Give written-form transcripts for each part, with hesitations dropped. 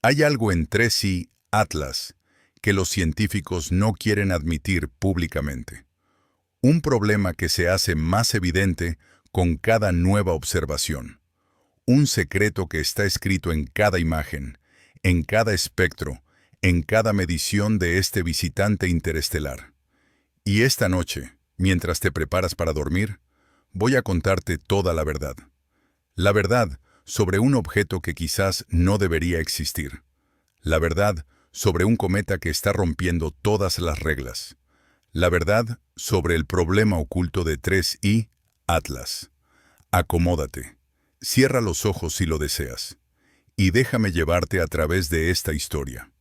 Hay algo en 3i Atlas que los científicos no quieren admitir públicamente. Un problema que se hace más evidente con cada nueva observación. Un secreto que está escrito en cada imagen, en cada espectro, en cada medición de este visitante interestelar. Y esta noche, mientras te preparas para dormir, voy a contarte toda la verdad. La verdad sobre un objeto que quizás no debería existir. La verdad sobre un cometa que está rompiendo todas las reglas. La verdad sobre el problema oculto de 3i Atlas. Acomódate, cierra los ojos si lo deseas, y déjame llevarte a través de esta historia.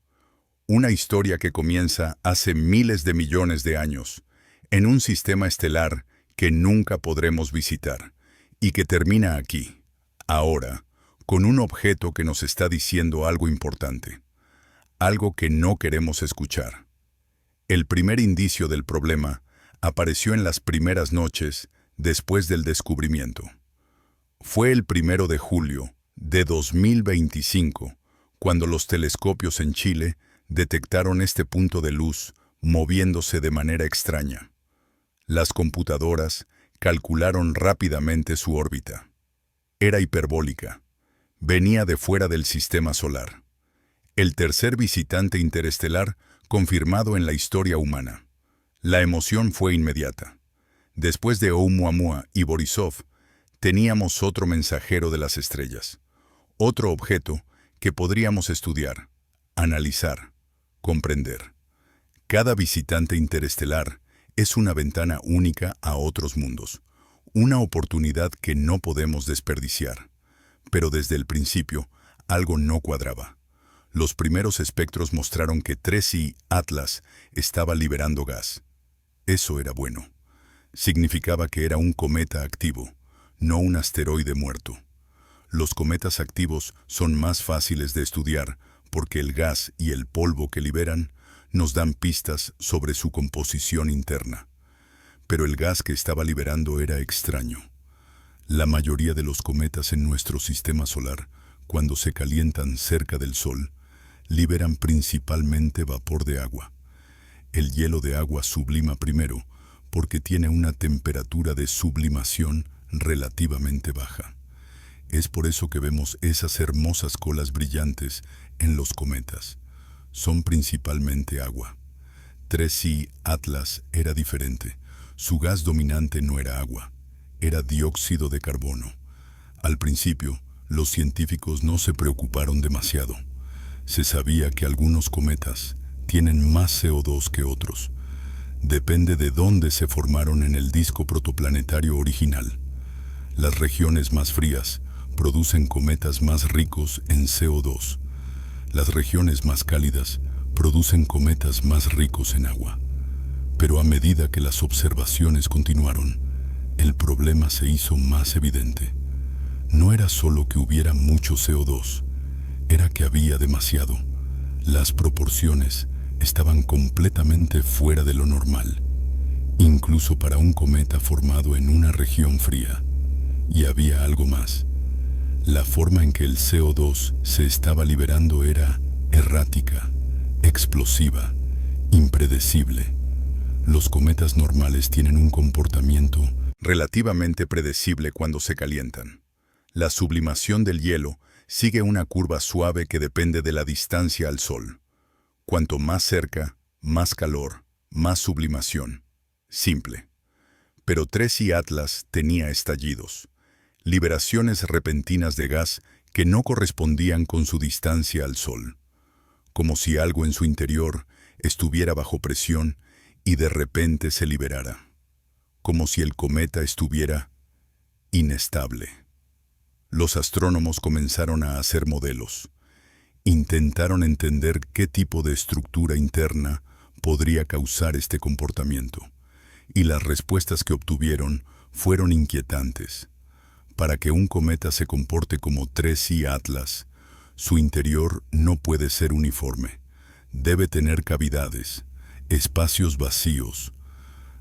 Una historia que comienza hace miles de millones de años, en un sistema estelar que nunca podremos visitar, y que termina aquí, ahora, con un objeto que nos está diciendo algo importante, algo que no queremos escuchar. El primer indicio del problema apareció en las primeras noches después del descubrimiento. Fue el 1 de julio de 2025, cuando los telescopios en Chile detectaron este punto de luz moviéndose de manera extraña. Las computadoras calcularon rápidamente su órbita. Era hiperbólica. Venía de fuera del sistema solar. El tercer visitante interestelar confirmado en la historia humana. La emoción fue inmediata. Después de Oumuamua y Borisov, teníamos otro mensajero de las estrellas. Otro objeto que podríamos estudiar, analizar, comprender. Cada visitante interestelar es una ventana única a otros mundos, una oportunidad que no podemos desperdiciar. Pero desde el principio, algo no cuadraba. Los primeros espectros mostraron que 3i Atlas estaba liberando gas. Eso era bueno. Significaba que era un cometa activo, no un asteroide muerto. Los cometas activos son más fáciles de estudiar porque el gas y el polvo que liberan nos dan pistas sobre su composición interna. Pero el gas que estaba liberando era extraño. La mayoría de los cometas en nuestro sistema solar, cuando se calientan cerca del Sol, liberan principalmente vapor de agua. El hielo de agua sublima primero porque tiene una temperatura de sublimación relativamente baja. Es por eso que vemos esas hermosas colas brillantes en los cometas. Son principalmente agua. 3i Atlas era diferente. Su gas dominante no era agua, era dióxido de carbono. Al principio, los científicos no se preocuparon demasiado. Se sabía que algunos cometas tienen más CO2 que otros. Depende de dónde se formaron en el disco protoplanetario original. Las regiones más frías producen cometas más ricos en CO2. Las regiones más cálidas producen cometas más ricos en agua. Pero a medida que las observaciones continuaron, el problema se hizo más evidente. No era solo que hubiera mucho CO2, era que había demasiado. Las proporciones estaban completamente fuera de lo normal, incluso para un cometa formado en una región fría. Y había algo más. La forma en que el CO2 se estaba liberando era errática, explosiva, impredecible. Los cometas normales tienen un comportamiento relativamente predecible cuando se calientan. La sublimación del hielo sigue una curva suave que depende de la distancia al Sol. Cuanto más cerca, más calor, más sublimación. Simple. Pero 3i Atlas tenía estallidos. Liberaciones repentinas de gas que no correspondían con su distancia al Sol. Como si algo en su interior estuviera bajo presión y de repente se liberara. Como si el cometa estuviera inestable. Los astrónomos comenzaron a hacer modelos. Intentaron entender qué tipo de estructura interna podría causar este comportamiento. Y las respuestas que obtuvieron fueron inquietantes. Para que un cometa se comporte como 3i Atlas, su interior no puede ser uniforme. Debe tener cavidades, espacios vacíos,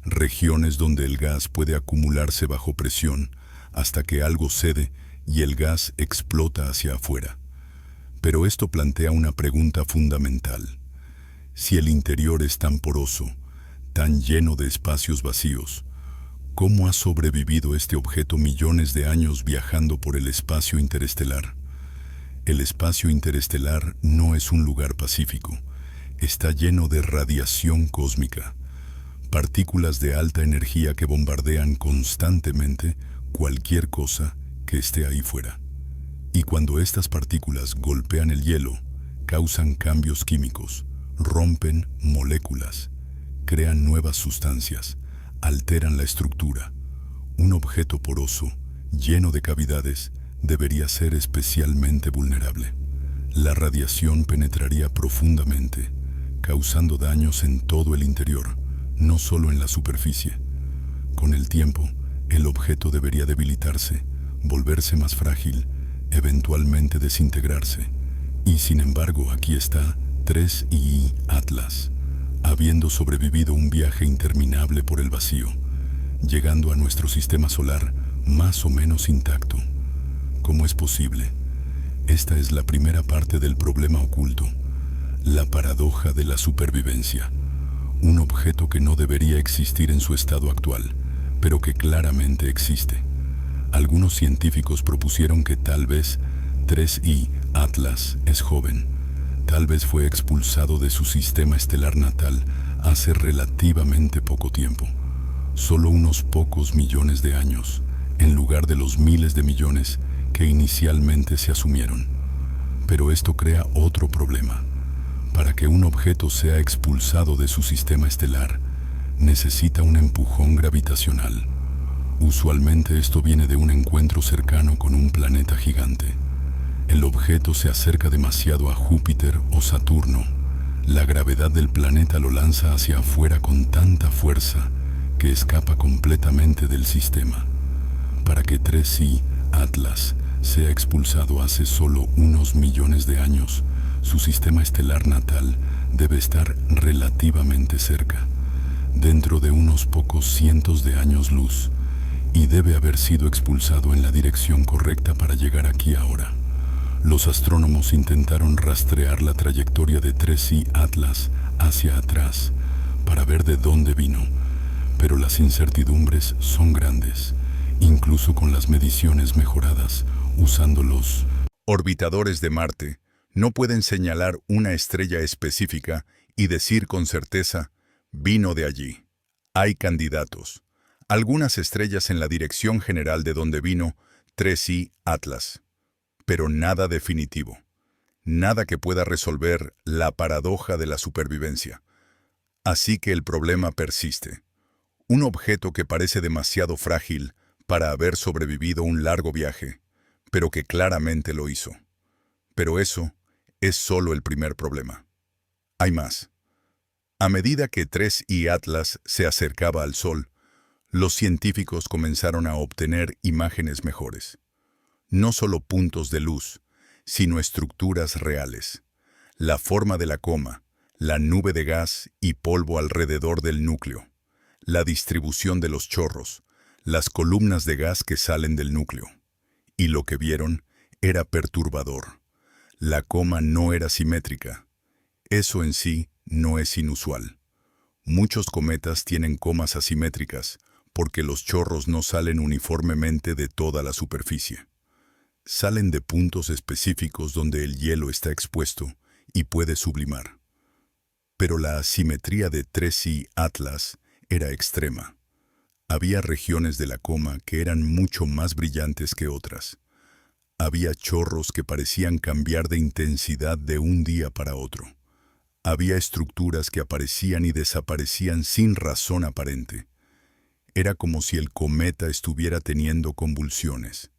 regiones donde el gas puede acumularse bajo presión hasta que algo cede y el gas explota hacia afuera. Pero esto plantea una pregunta fundamental. Si el interior es tan poroso, tan lleno de espacios vacíos, ¿cómo ha sobrevivido este objeto millones de años viajando por el espacio interestelar? El espacio interestelar no es un lugar pacífico. Está lleno de radiación cósmica, partículas de alta energía que bombardean constantemente cualquier cosa que esté ahí fuera. Y cuando estas partículas golpean el hielo, causan cambios químicos, rompen moléculas, crean nuevas sustancias, alteran la estructura. Un objeto poroso, lleno de cavidades, debería ser especialmente vulnerable. La radiación penetraría profundamente, causando daños en todo el interior, no solo en la superficie. Con el tiempo, el objeto debería debilitarse, volverse más frágil, eventualmente desintegrarse. Y sin embargo, aquí está 3I Atlas, habiendo sobrevivido un viaje interminable por el vacío, llegando a nuestro sistema solar más o menos intacto. ¿Cómo es posible? Esta es la primera parte del problema oculto, la paradoja de la supervivencia. Un objeto que no debería existir en su estado actual, pero que claramente existe. Algunos científicos propusieron que tal vez 3I Atlas es joven. Tal vez fue expulsado de su sistema estelar natal hace relativamente poco tiempo. Solo unos pocos millones de años, en lugar de los miles de millones que inicialmente se asumieron. Pero esto crea otro problema. Para que un objeto sea expulsado de su sistema estelar, necesita un empujón gravitacional. Usualmente esto viene de un encuentro cercano con un planeta gigante. El objeto se acerca demasiado a Júpiter o Saturno. La gravedad del planeta lo lanza hacia afuera con tanta fuerza que escapa completamente del sistema. Para que 3I Atlas sea expulsado hace solo unos millones de años, su sistema estelar natal debe estar relativamente cerca, dentro de unos pocos cientos de años luz, y debe haber sido expulsado en la dirección correcta para llegar aquí ahora. Los astrónomos intentaron rastrear la trayectoria de 3I Atlas hacia atrás para ver de dónde vino, pero las incertidumbres son grandes, incluso con las mediciones mejoradas usando los orbitadores de Marte. No pueden señalar una estrella específica y decir con certeza, vino de allí. Hay candidatos. Algunas estrellas en la dirección general de donde vino 3I Atlas. Pero nada definitivo. Nada que pueda resolver la paradoja de la supervivencia. Así que el problema persiste. Un objeto que parece demasiado frágil para haber sobrevivido un largo viaje, pero que claramente lo hizo. Pero eso es solo el primer problema. Hay más. A medida que 3I Atlas se acercaba al Sol, los científicos comenzaron a obtener imágenes mejores. No solo puntos de luz, sino estructuras reales. La forma de la coma, la nube de gas y polvo alrededor del núcleo, la distribución de los chorros, las columnas de gas que salen del núcleo. Y lo que vieron era perturbador. La coma no era simétrica. Eso en sí no es inusual. Muchos cometas tienen comas asimétricas porque los chorros no salen uniformemente de toda la superficie. Salen de puntos específicos donde el hielo está expuesto y puede sublimar. Pero la asimetría de 3I Atlas era extrema. Había regiones de la coma que eran mucho más brillantes que otras. Había chorros que parecían cambiar de intensidad de un día para otro. Había estructuras que aparecían y desaparecían sin razón aparente. Era como si el cometa estuviera teniendo convulsiones.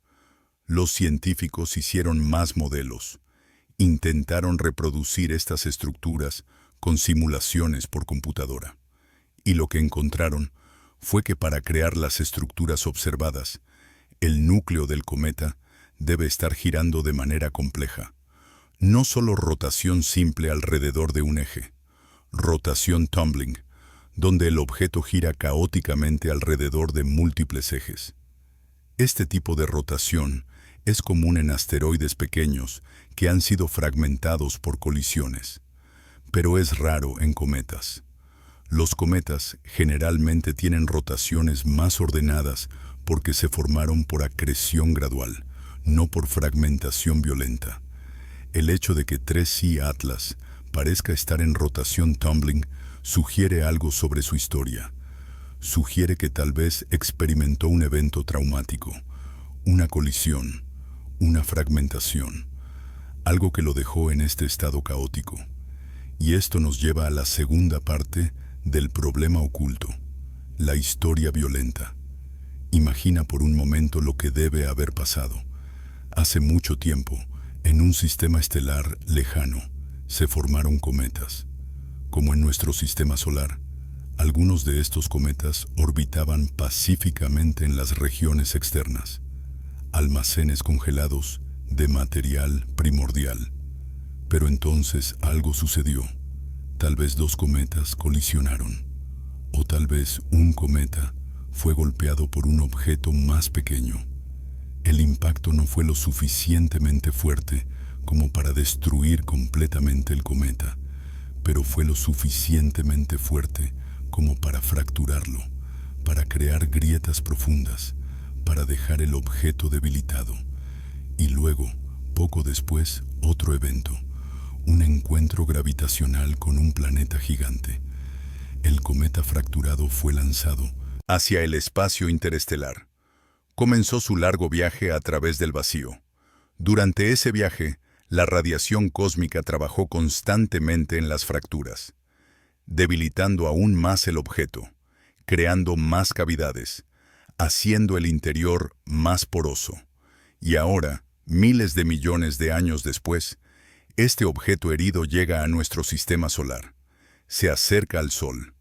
Los científicos hicieron más modelos. Intentaron reproducir estas estructuras con simulaciones por computadora. Y lo que encontraron fue que para crear las estructuras observadas, el núcleo del cometa debe estar girando de manera compleja. No solo rotación simple alrededor de un eje, rotación tumbling, donde el objeto gira caóticamente alrededor de múltiples ejes. Este tipo de rotación es común en asteroides pequeños que han sido fragmentados por colisiones. Pero es raro en cometas. Los cometas generalmente tienen rotaciones más ordenadas porque se formaron por acreción gradual, no por fragmentación violenta. El hecho de que 3C Atlas parezca estar en rotación tumbling sugiere algo sobre su historia. Sugiere que tal vez experimentó un evento traumático, una colisión, una fragmentación, algo que lo dejó en este estado caótico. Y esto nos lleva a la segunda parte del problema oculto, la historia violenta. Imagina por un momento lo que debe haber pasado. Hace mucho tiempo, en un sistema estelar lejano, se formaron cometas. Como en nuestro sistema solar, algunos de estos cometas orbitaban pacíficamente en las regiones externas, almacenes congelados de material primordial. Pero entonces algo sucedió. Tal vez dos cometas colisionaron, o tal vez un cometa fue golpeado por un objeto más pequeño. El impacto no fue lo suficientemente fuerte como para destruir completamente el cometa, pero fue lo suficientemente fuerte como para fracturarlo, para crear grietas profundas, para dejar el objeto debilitado. Y luego, poco después, otro evento, un encuentro gravitacional con un planeta gigante. El cometa fracturado fue lanzado hacia el espacio interestelar. Comenzó su largo viaje a través del vacío. Durante ese viaje, la radiación cósmica trabajó constantemente en las fracturas, debilitando aún más el objeto, creando más cavidades, haciendo el interior más poroso. Y ahora, miles de millones de años después, este objeto herido llega a nuestro sistema solar. Se acerca al Sol.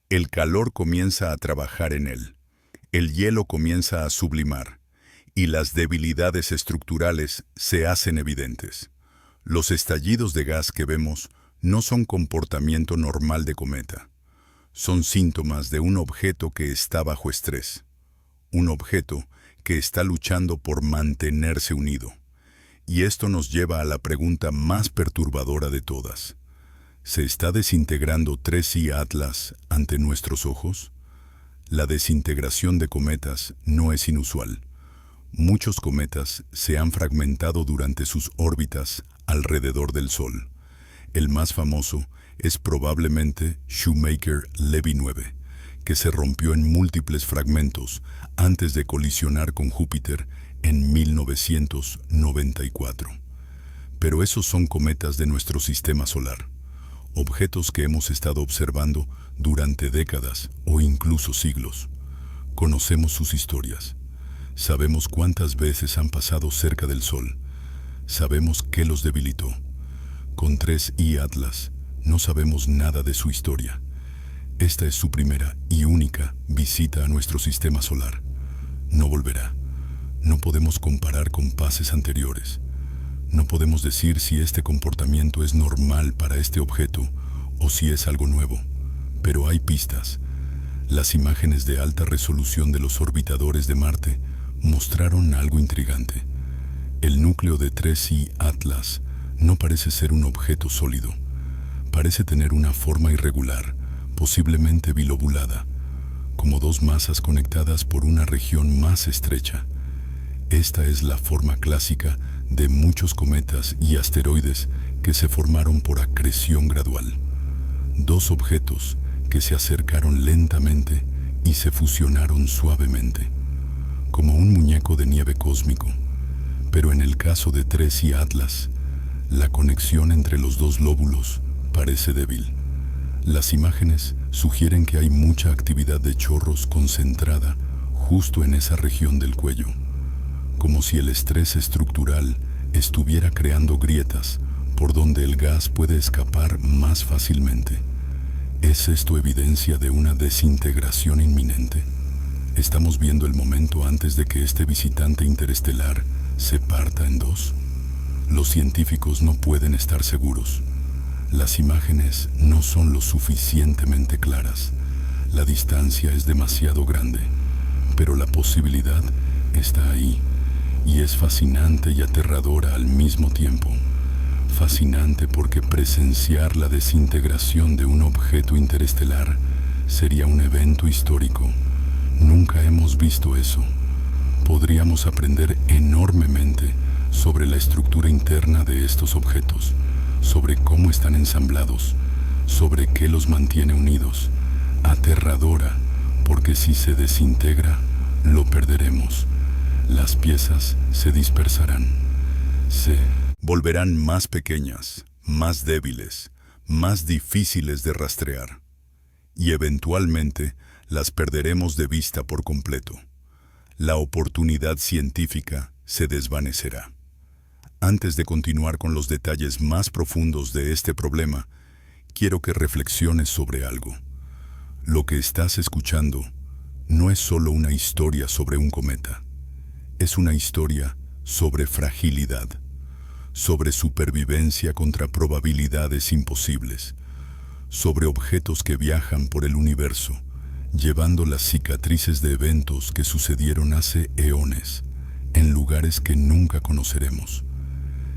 El calor comienza a trabajar en él. El hielo comienza a sublimar. Y las debilidades estructurales se hacen evidentes. Los estallidos de gas que vemos no son comportamiento normal de cometa. Son síntomas de un objeto que está bajo estrés. Un objeto que está luchando por mantenerse unido. Y esto nos lleva a la pregunta más perturbadora de todas. ¿Se está desintegrando 3C Atlas ante nuestros ojos? La desintegración de cometas no es inusual. Muchos cometas se han fragmentado durante sus órbitas alrededor del Sol. El más famoso es probablemente Shoemaker-Levy 9, que se rompió en múltiples fragmentos antes de colisionar con Júpiter en 1994. Pero esos son cometas de nuestro sistema solar, objetos que hemos estado observando durante décadas o incluso siglos. Conocemos sus historias. Sabemos cuántas veces han pasado cerca del Sol. Sabemos qué los debilitó. Con 3I Atlas no sabemos nada de su historia. Esta es su primera y única visita a nuestro sistema solar. No volverá. No podemos comparar con pases anteriores. No podemos decir si este comportamiento es normal para este objeto o si es algo nuevo. Pero hay pistas. Las imágenes de alta resolución de los orbitadores de Marte mostraron algo intrigante. El núcleo de 3I Atlas no parece ser un objeto sólido. Parece tener una forma irregular, posiblemente bilobulada, como dos masas conectadas por una región más estrecha. Esta es la forma clásica de muchos cometas y asteroides que se formaron por acreción gradual. Dos objetos que se acercaron lentamente y se fusionaron suavemente, como un muñeco de nieve cósmico. Pero en el caso de 3I Atlas, la conexión entre los dos lóbulos parece débil. Las imágenes sugieren que hay mucha actividad de chorros concentrada justo en esa región del cuello, como si el estrés estructural estuviera creando grietas por donde el gas puede escapar más fácilmente. ¿Es esto evidencia de una desintegración inminente? ¿Estamos viendo el momento antes de que este visitante interestelar se parta en dos? Los científicos no pueden estar seguros. Las imágenes no son lo suficientemente claras. La distancia es demasiado grande, pero la posibilidad está ahí, y es fascinante y aterradora al mismo tiempo. Fascinante porque presenciar la desintegración de un objeto interestelar sería un evento histórico. Nunca hemos visto eso. Podríamos aprender enormemente sobre la estructura interna de estos objetos, sobre cómo están ensamblados, sobre qué los mantiene unidos. Aterradora, porque si se desintegra, lo perderemos. Las piezas se dispersarán. Se volverán más pequeñas, más débiles, más difíciles de rastrear. Y eventualmente las perderemos de vista por completo. La oportunidad científica se desvanecerá. Antes de continuar con los detalles más profundos de este problema, quiero que reflexiones sobre algo. Lo que estás escuchando no es solo una historia sobre un cometa. Es una historia sobre fragilidad, sobre supervivencia contra probabilidades imposibles, sobre objetos que viajan por el universo, llevando las cicatrices de eventos que sucedieron hace eones, en lugares que nunca conoceremos.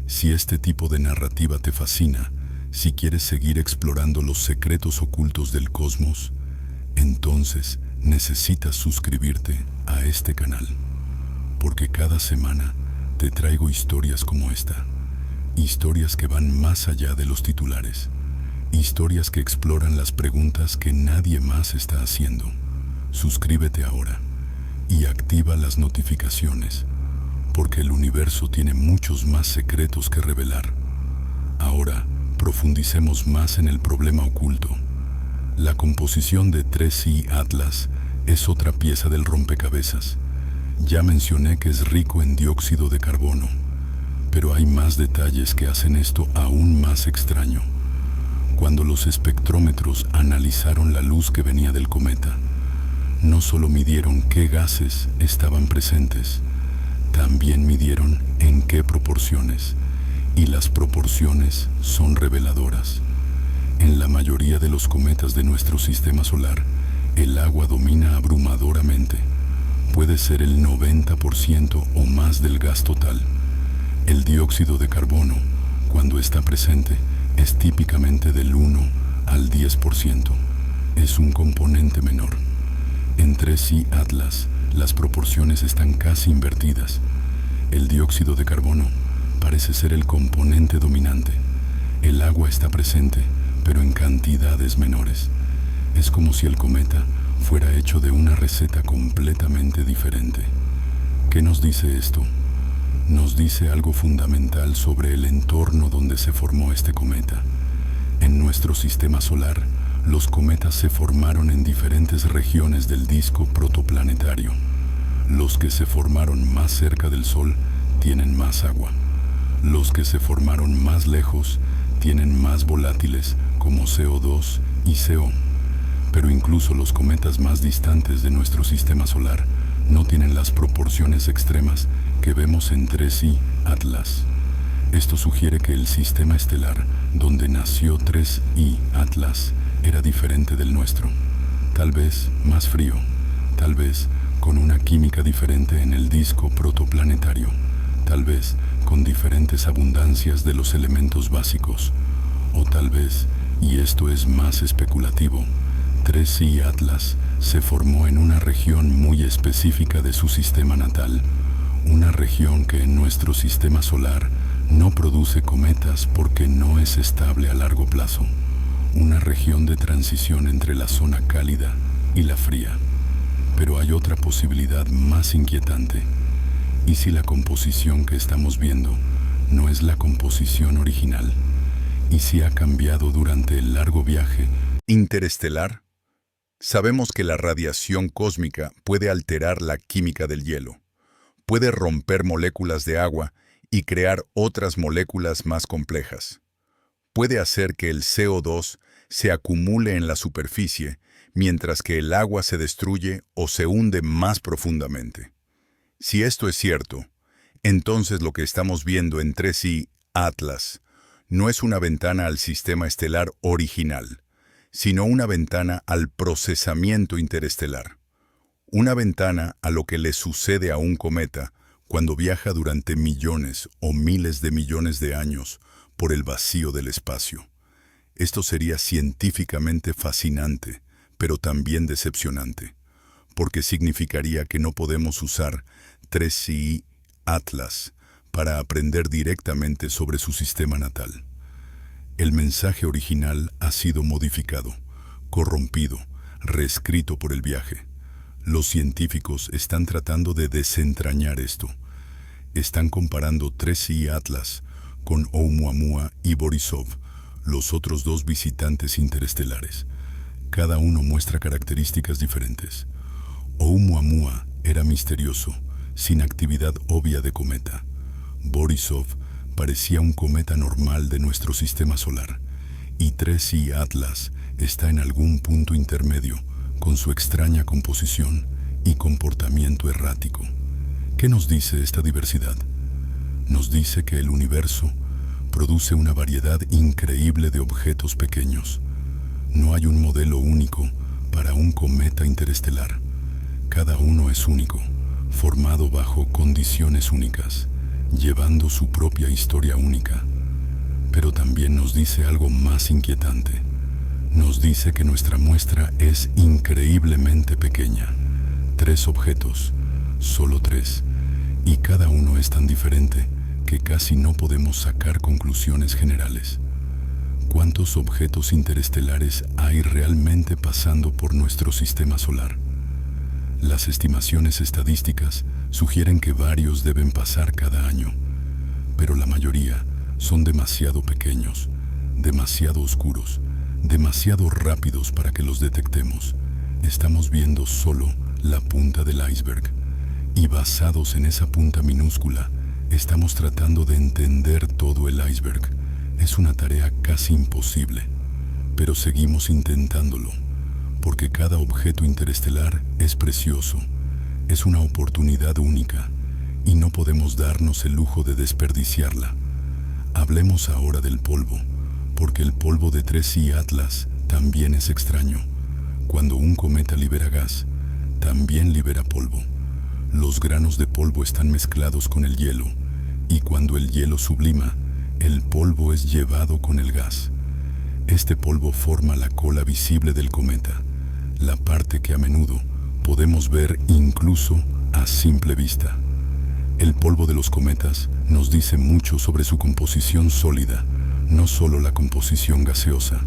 Si este tipo de narrativa te fascina, si quieres seguir explorando los secretos ocultos del cosmos, entonces necesitas suscribirte a este canal, porque cada semana te traigo historias como esta, historias que van más allá de los titulares, historias que exploran las preguntas que nadie más está haciendo. Suscríbete ahora y activa las notificaciones, porque el universo tiene muchos más secretos que revelar. Ahora, profundicemos más en el problema oculto. La composición de 3I Atlas es otra pieza del rompecabezas. Ya mencioné que es rico en dióxido de carbono, pero hay más detalles que hacen esto aún más extraño. Cuando los espectrómetros analizaron la luz que venía del cometa, no solo midieron qué gases estaban presentes, también midieron en qué proporciones, y las proporciones son reveladoras. En la mayoría de los cometas de nuestro sistema solar, el agua domina abrumadoramente. Puede ser el 90% o más del gas total. El dióxido de carbono, cuando está presente, es típicamente del 1 al 10%. Es un componente menor. En 3I Atlas, las proporciones están casi invertidas. El dióxido de carbono parece ser el componente dominante. El agua está presente, pero en cantidades menores. Es como si el cometa fuera hecho de una receta completamente diferente. ¿Qué nos dice esto? Nos dice algo fundamental sobre el entorno donde se formó este cometa. En nuestro sistema solar, los cometas se formaron en diferentes regiones del disco protoplanetario. Los que se formaron más cerca del Sol tienen más agua. Los que se formaron más lejos tienen más volátiles como CO2 y CO. Pero incluso los cometas más distantes de nuestro sistema solar no tienen las proporciones extremas que vemos en 3I Atlas. Esto sugiere que el sistema estelar donde nació 3I Atlas era diferente del nuestro. Tal vez más frío, tal vez con una química diferente en el disco protoplanetario, tal vez con diferentes abundancias de los elementos básicos, o tal vez, y esto es más especulativo, 3I Atlas se formó en una región muy específica de su sistema natal, una región que en nuestro sistema solar no produce cometas porque no es estable a largo plazo, una región de transición entre la zona cálida y la fría. Pero hay otra posibilidad más inquietante. ¿Y si la composición que estamos viendo no es la composición original? ¿Y si ha cambiado durante el largo viaje interestelar? Sabemos que la radiación cósmica puede alterar la química del hielo, puede romper moléculas de agua y crear otras moléculas más complejas. Puede hacer que el CO2 se acumule en la superficie, mientras que el agua se destruye o se hunde más profundamente. Si esto es cierto, entonces lo que estamos viendo en 3I Atlas no es una ventana al sistema estelar original, sino una ventana al procesamiento interestelar. Una ventana a lo que le sucede a un cometa cuando viaja durante millones o miles de millones de años por el vacío del espacio. Esto sería científicamente fascinante, pero también decepcionante, porque significaría que no podemos usar 3i Atlas para aprender directamente sobre su sistema natal. El mensaje original ha sido modificado, corrompido, reescrito por el viaje. Los científicos están tratando de desentrañar esto. Están comparando 3i Atlas con Oumuamua y Borisov, los otros dos visitantes interestelares. Cada uno muestra características diferentes. Oumuamua era misterioso, sin actividad obvia de cometa. Borisov parecía un cometa normal de nuestro sistema solar. Y 3i Atlas está en algún punto intermedio, con su extraña composición y comportamiento errático. ¿Qué nos dice esta diversidad? Nos dice que el universo produce una variedad increíble de objetos pequeños. No hay un modelo único para un cometa interestelar. Cada uno es único, formado bajo condiciones únicas, llevando su propia historia única. Pero también nos dice algo más inquietante. Nos dice que nuestra muestra es increíblemente pequeña. 3 objetos, solo 3, y cada uno es tan diferente que casi no podemos sacar conclusiones generales. ¿Cuántos objetos interestelares hay realmente pasando por nuestro sistema solar? Las estimaciones estadísticas sugieren que varios deben pasar cada año, pero la mayoría son demasiado pequeños, demasiado oscuros, demasiado rápidos para que los detectemos. Estamos viendo solo la punta del iceberg, y basados en esa punta minúscula, estamos tratando de entender todo el iceberg. Es una tarea casi imposible, pero seguimos intentándolo, porque cada objeto interestelar es precioso, es una oportunidad única, y no podemos darnos el lujo de desperdiciarla. Hablemos ahora del polvo, porque el polvo de 3i Atlas también es extraño. Cuando un cometa libera gas, también libera polvo. Los granos de polvo están mezclados con el hielo, y cuando el hielo sublima, el polvo es llevado con el gas. Este polvo forma la cola visible del cometa, la parte que a menudo podemos ver incluso a simple vista. El polvo de los cometas nos dice mucho sobre su composición sólida, no solo la composición gaseosa.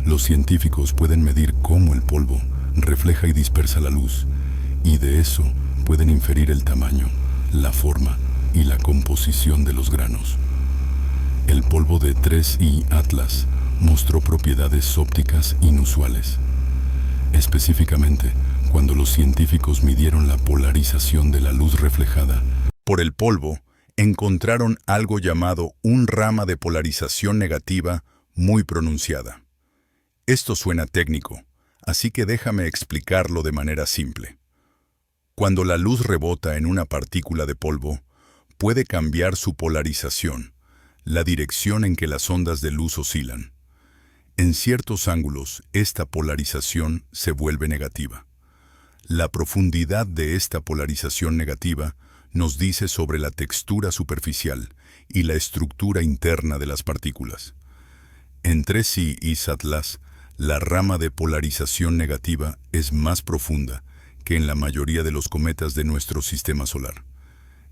Los científicos pueden medir cómo el polvo refleja y dispersa la luz, y de eso pueden inferir el tamaño, la forma y la composición de los granos. El polvo de 3i Atlas mostró propiedades ópticas inusuales. Específicamente, cuando los científicos midieron la polarización de la luz reflejada por el polvo, encontraron algo llamado un rama de polarización negativa muy pronunciada. Esto suena técnico, así que déjame explicarlo de manera simple. Cuando la luz rebota en una partícula de polvo, puede cambiar su polarización, la dirección en que las ondas de luz oscilan. En ciertos ángulos, esta polarización se vuelve negativa. La profundidad de esta polarización negativa nos dice sobre la textura superficial y la estructura interna de las partículas. En 3i Atlas, la rama de polarización negativa es más profunda que en la mayoría de los cometas de nuestro sistema solar.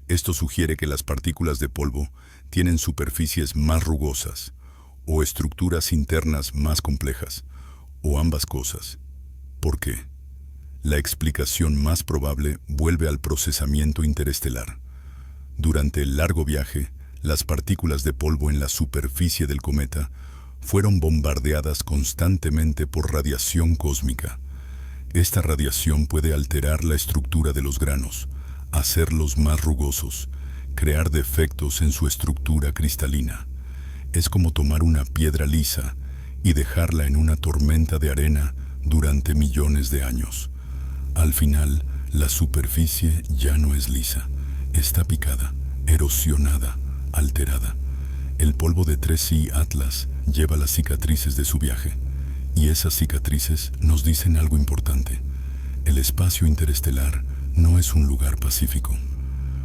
Esto sugiere que las partículas de polvo tienen superficies más rugosas, o estructuras internas más complejas, o ambas cosas. ¿Por qué? La explicación más probable vuelve al procesamiento interestelar. Durante el largo viaje, las partículas de polvo en la superficie del cometa fueron bombardeadas constantemente por radiación cósmica. Esta radiación puede alterar la estructura de los granos, hacerlos más rugosos, crear defectos en su estructura cristalina. Es como tomar una piedra lisa y dejarla en una tormenta de arena durante millones de años. Al final, la superficie ya no es lisa, está picada, erosionada, alterada. El polvo de 3i Atlas lleva las cicatrices de su viaje, y esas cicatrices nos dicen algo importante. El espacio interestelar no es un lugar pacífico.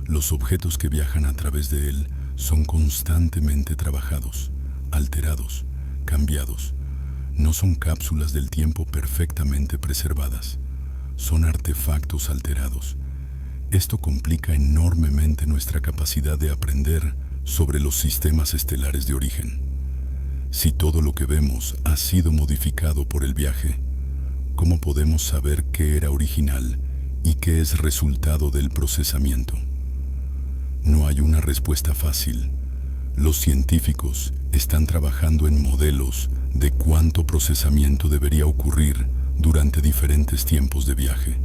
Los objetos que viajan a través de él son constantemente trabajados. alterados, cambiados. No son cápsulas del tiempo perfectamente preservadas. Son artefactos alterados. Esto complica enormemente nuestra capacidad de aprender sobre los sistemas estelares de origen. Si todo lo que vemos ha sido modificado por el viaje, ¿cómo podemos saber qué era original y qué es resultado del procesamiento? No hay una respuesta fácil. Los científicos están trabajando en modelos de cuánto procesamiento debería ocurrir durante diferentes tiempos de viaje.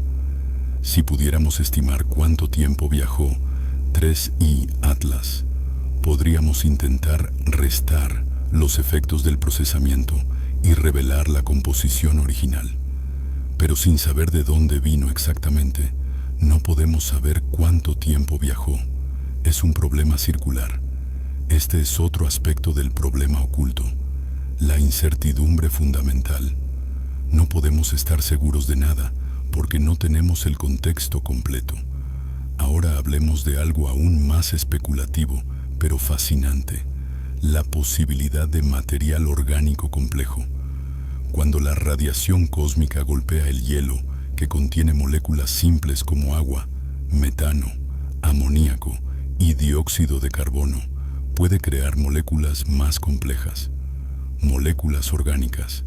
Si pudiéramos estimar cuánto tiempo viajó 3I Atlas, podríamos intentar restar los efectos del procesamiento y revelar la composición original. Pero sin saber de dónde vino exactamente, no podemos saber cuánto tiempo viajó. Es un problema circular. Este es otro aspecto del problema oculto, la incertidumbre fundamental. No podemos estar seguros de nada porque no tenemos el contexto completo. Ahora hablemos de algo aún más especulativo, pero fascinante: la posibilidad de material orgánico complejo. Cuando la radiación cósmica golpea el hielo, que contiene moléculas simples como agua, metano, amoníaco y dióxido de carbono, puede crear moléculas más complejas, moléculas orgánicas,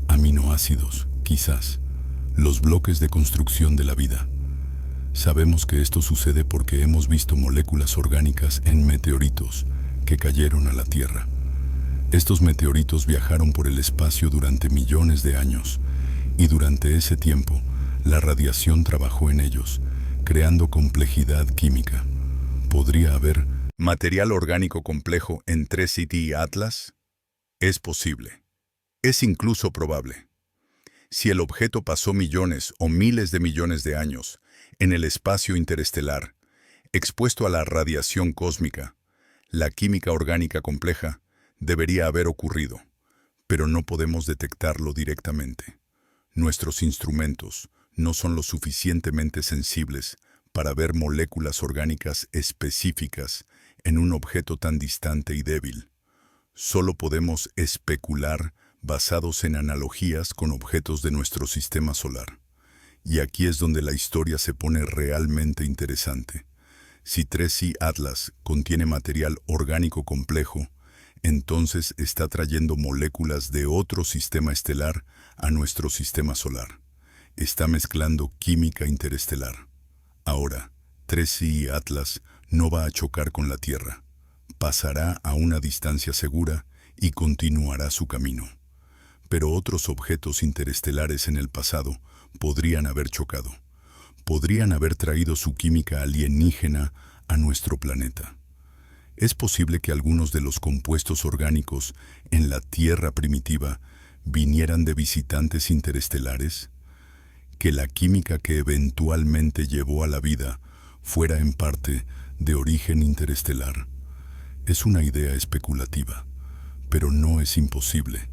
aminoácidos, quizás, los bloques de construcción de la vida. Sabemos que esto sucede porque hemos visto moléculas orgánicas en meteoritos que cayeron a la Tierra. Estos meteoritos viajaron por el espacio durante millones de años, y durante ese tiempo, la radiación trabajó en ellos, creando complejidad química. ¿Podría haber material orgánico complejo en 3I Atlas? Es posible. Es incluso probable. Si el objeto pasó millones o miles de millones de años en el espacio interestelar, expuesto a la radiación cósmica, la química orgánica compleja debería haber ocurrido, pero no podemos detectarlo directamente. Nuestros instrumentos no son lo suficientemente sensibles para ver moléculas orgánicas específicas en un objeto tan distante y débil. Solo podemos especular basados en analogías con objetos de nuestro sistema solar. Y aquí es donde la historia se pone realmente interesante. Si 3I Atlas contiene material orgánico complejo, entonces está trayendo moléculas de otro sistema estelar a nuestro sistema solar. Está mezclando química interestelar. Ahora, 3I Atlas no va a chocar con la Tierra. Pasará a una distancia segura y continuará su camino. Pero otros objetos interestelares en el pasado podrían haber chocado. Podrían haber traído su química alienígena a nuestro planeta. Es posible que algunos de los compuestos orgánicos en la Tierra primitiva vinieran de visitantes interestelares, que la química que eventualmente llevó a la vida fuera en parte de origen interestelar. Es una idea especulativa, pero no es imposible,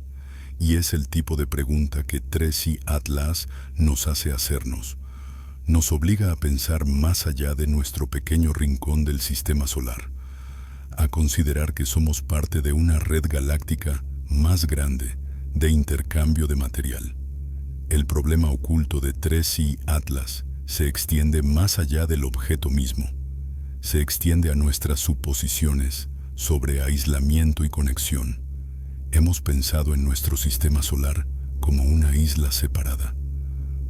y es el tipo de pregunta que 3I Atlas nos hace hacernos. Nos obliga a pensar más allá de nuestro pequeño rincón del sistema solar, a considerar que somos parte de una red galáctica más grande de intercambio de material. El problema oculto de 3I Atlas se extiende más allá del objeto mismo. Se extiende a nuestras suposiciones sobre aislamiento y conexión. Hemos pensado en nuestro sistema solar como una isla separada,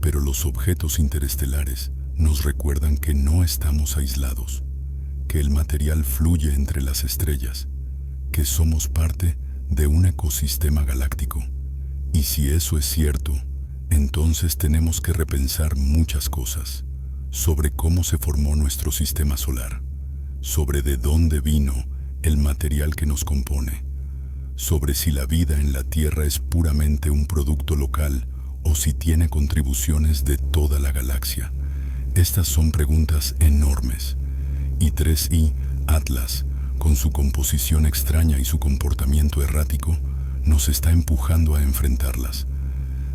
pero los objetos interestelares nos recuerdan que no estamos aislados, que el material fluye entre las estrellas, que somos parte de un ecosistema galáctico. Y si eso es cierto, entonces tenemos que repensar muchas cosas sobre cómo se formó nuestro sistema solar, sobre de dónde vino el material que nos compone, sobre si la vida en la Tierra es puramente un producto local o si tiene contribuciones de toda la galaxia. Estas son preguntas enormes, y 3I Atlas, con su composición extraña y su comportamiento errático, nos está empujando a enfrentarlas.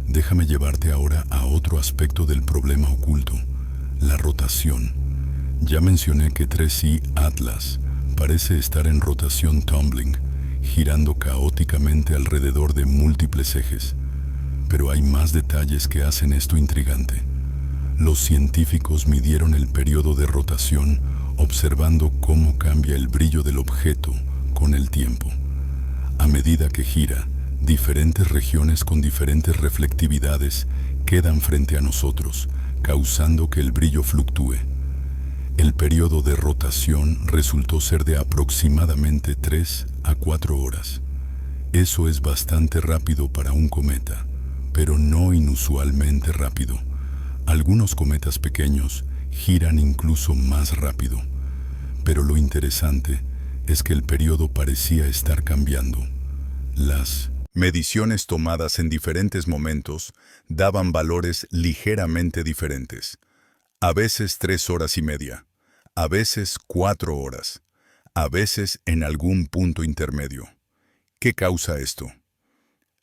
Déjame llevarte ahora a otro aspecto del problema oculto, la rotación. Ya mencioné que 3I Atlas parece estar en rotación tumbling, girando caóticamente alrededor de múltiples ejes. Pero hay más detalles que hacen esto intrigante. Los científicos midieron el periodo de rotación observando cómo cambia el brillo del objeto con el tiempo. A medida que gira, diferentes regiones con diferentes reflectividades quedan frente a nosotros, causando que el brillo fluctúe. El periodo de rotación resultó ser de aproximadamente 3 a 4 horas. Eso es bastante rápido para un cometa, pero no inusualmente rápido. Algunos cometas pequeños giran incluso más rápido. Pero lo interesante es que el periodo parecía estar cambiando. Las mediciones tomadas en diferentes momentos daban valores ligeramente diferentes. A veces 3 horas y media, a veces 4 horas, a veces en algún punto intermedio. ¿Qué causa esto?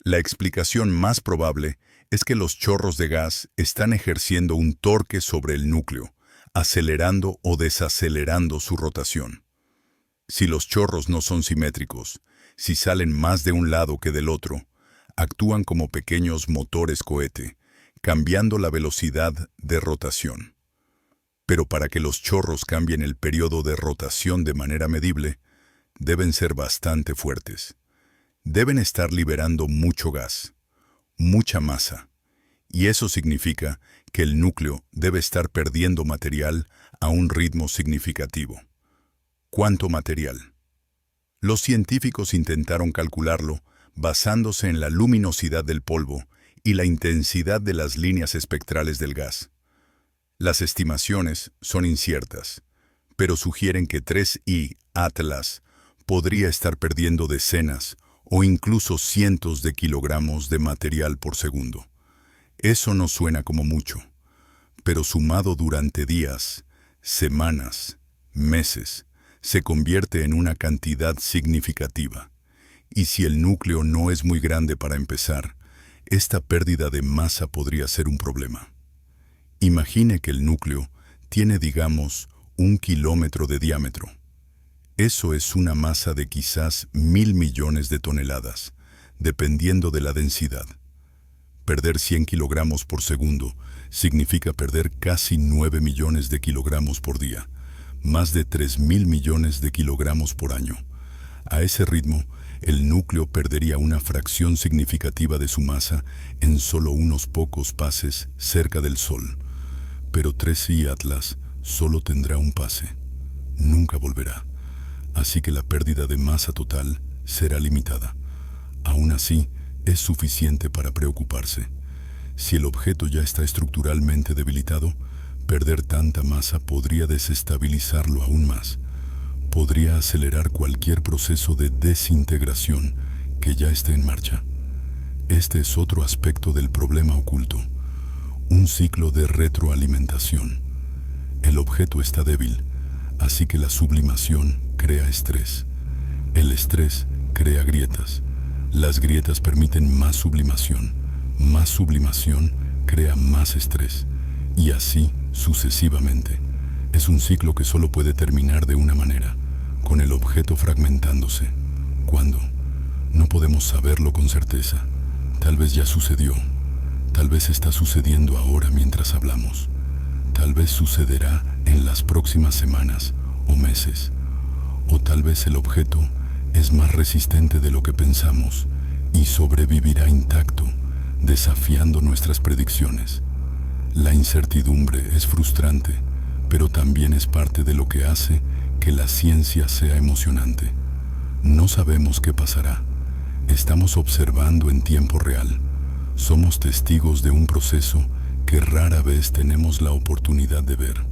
La explicación más probable es que los chorros de gas están ejerciendo un torque sobre el núcleo, acelerando o desacelerando su rotación. Si los chorros no son simétricos, si salen más de un lado que del otro, actúan como pequeños motores cohete, cambiando la velocidad de rotación. Pero para que los chorros cambien el periodo de rotación de manera medible, deben ser bastante fuertes. Deben estar liberando mucho gas, mucha masa, y eso significa que el núcleo debe estar perdiendo material a un ritmo significativo. ¿Cuánto material? Los científicos intentaron calcularlo basándose en la luminosidad del polvo y la intensidad de las líneas espectrales del gas. Las estimaciones son inciertas, pero sugieren que 3I Atlas podría estar perdiendo decenas o incluso cientos de kilogramos de material por segundo. Eso no suena como mucho, pero sumado durante días, semanas, meses, se convierte en una cantidad significativa. Y si el núcleo no es muy grande para empezar, esta pérdida de masa podría ser un problema. Imagine que el núcleo tiene, digamos, 1 kilómetro de diámetro. Eso es una masa de quizás 1.000 millones de toneladas, dependiendo de la densidad. Perder 100 kilogramos por segundo significa perder casi 9 millones de kilogramos por día, más de 3.000 millones de kilogramos por año. A ese ritmo, el núcleo perdería una fracción significativa de su masa en solo unos pocos pases cerca del Sol. Pero 3I Atlas solo tendrá un pase. Nunca volverá. Así que la pérdida de masa total será limitada. Aún así, es suficiente para preocuparse. Si el objeto ya está estructuralmente debilitado, perder tanta masa podría desestabilizarlo aún más. Podría acelerar cualquier proceso de desintegración que ya esté en marcha. Este es otro aspecto del problema oculto, un ciclo de retroalimentación. El objeto está débil, así que la sublimación crea estrés. El estrés crea grietas. Las grietas permiten más sublimación. Más sublimación crea más estrés. Y así sucesivamente. Es un ciclo que solo puede terminar de una manera, con el objeto fragmentándose. ¿Cuándo? No podemos saberlo con certeza. Tal vez ya sucedió. Tal vez está sucediendo ahora mientras hablamos. Tal vez sucederá en las próximas semanas o meses. O tal vez el objeto es más resistente de lo que pensamos y sobrevivirá intacto, desafiando nuestras predicciones. La incertidumbre es frustrante, pero también es parte de lo que hace que la ciencia sea emocionante. No sabemos qué pasará. Estamos observando en tiempo real. Somos testigos de un proceso que rara vez tenemos la oportunidad de ver.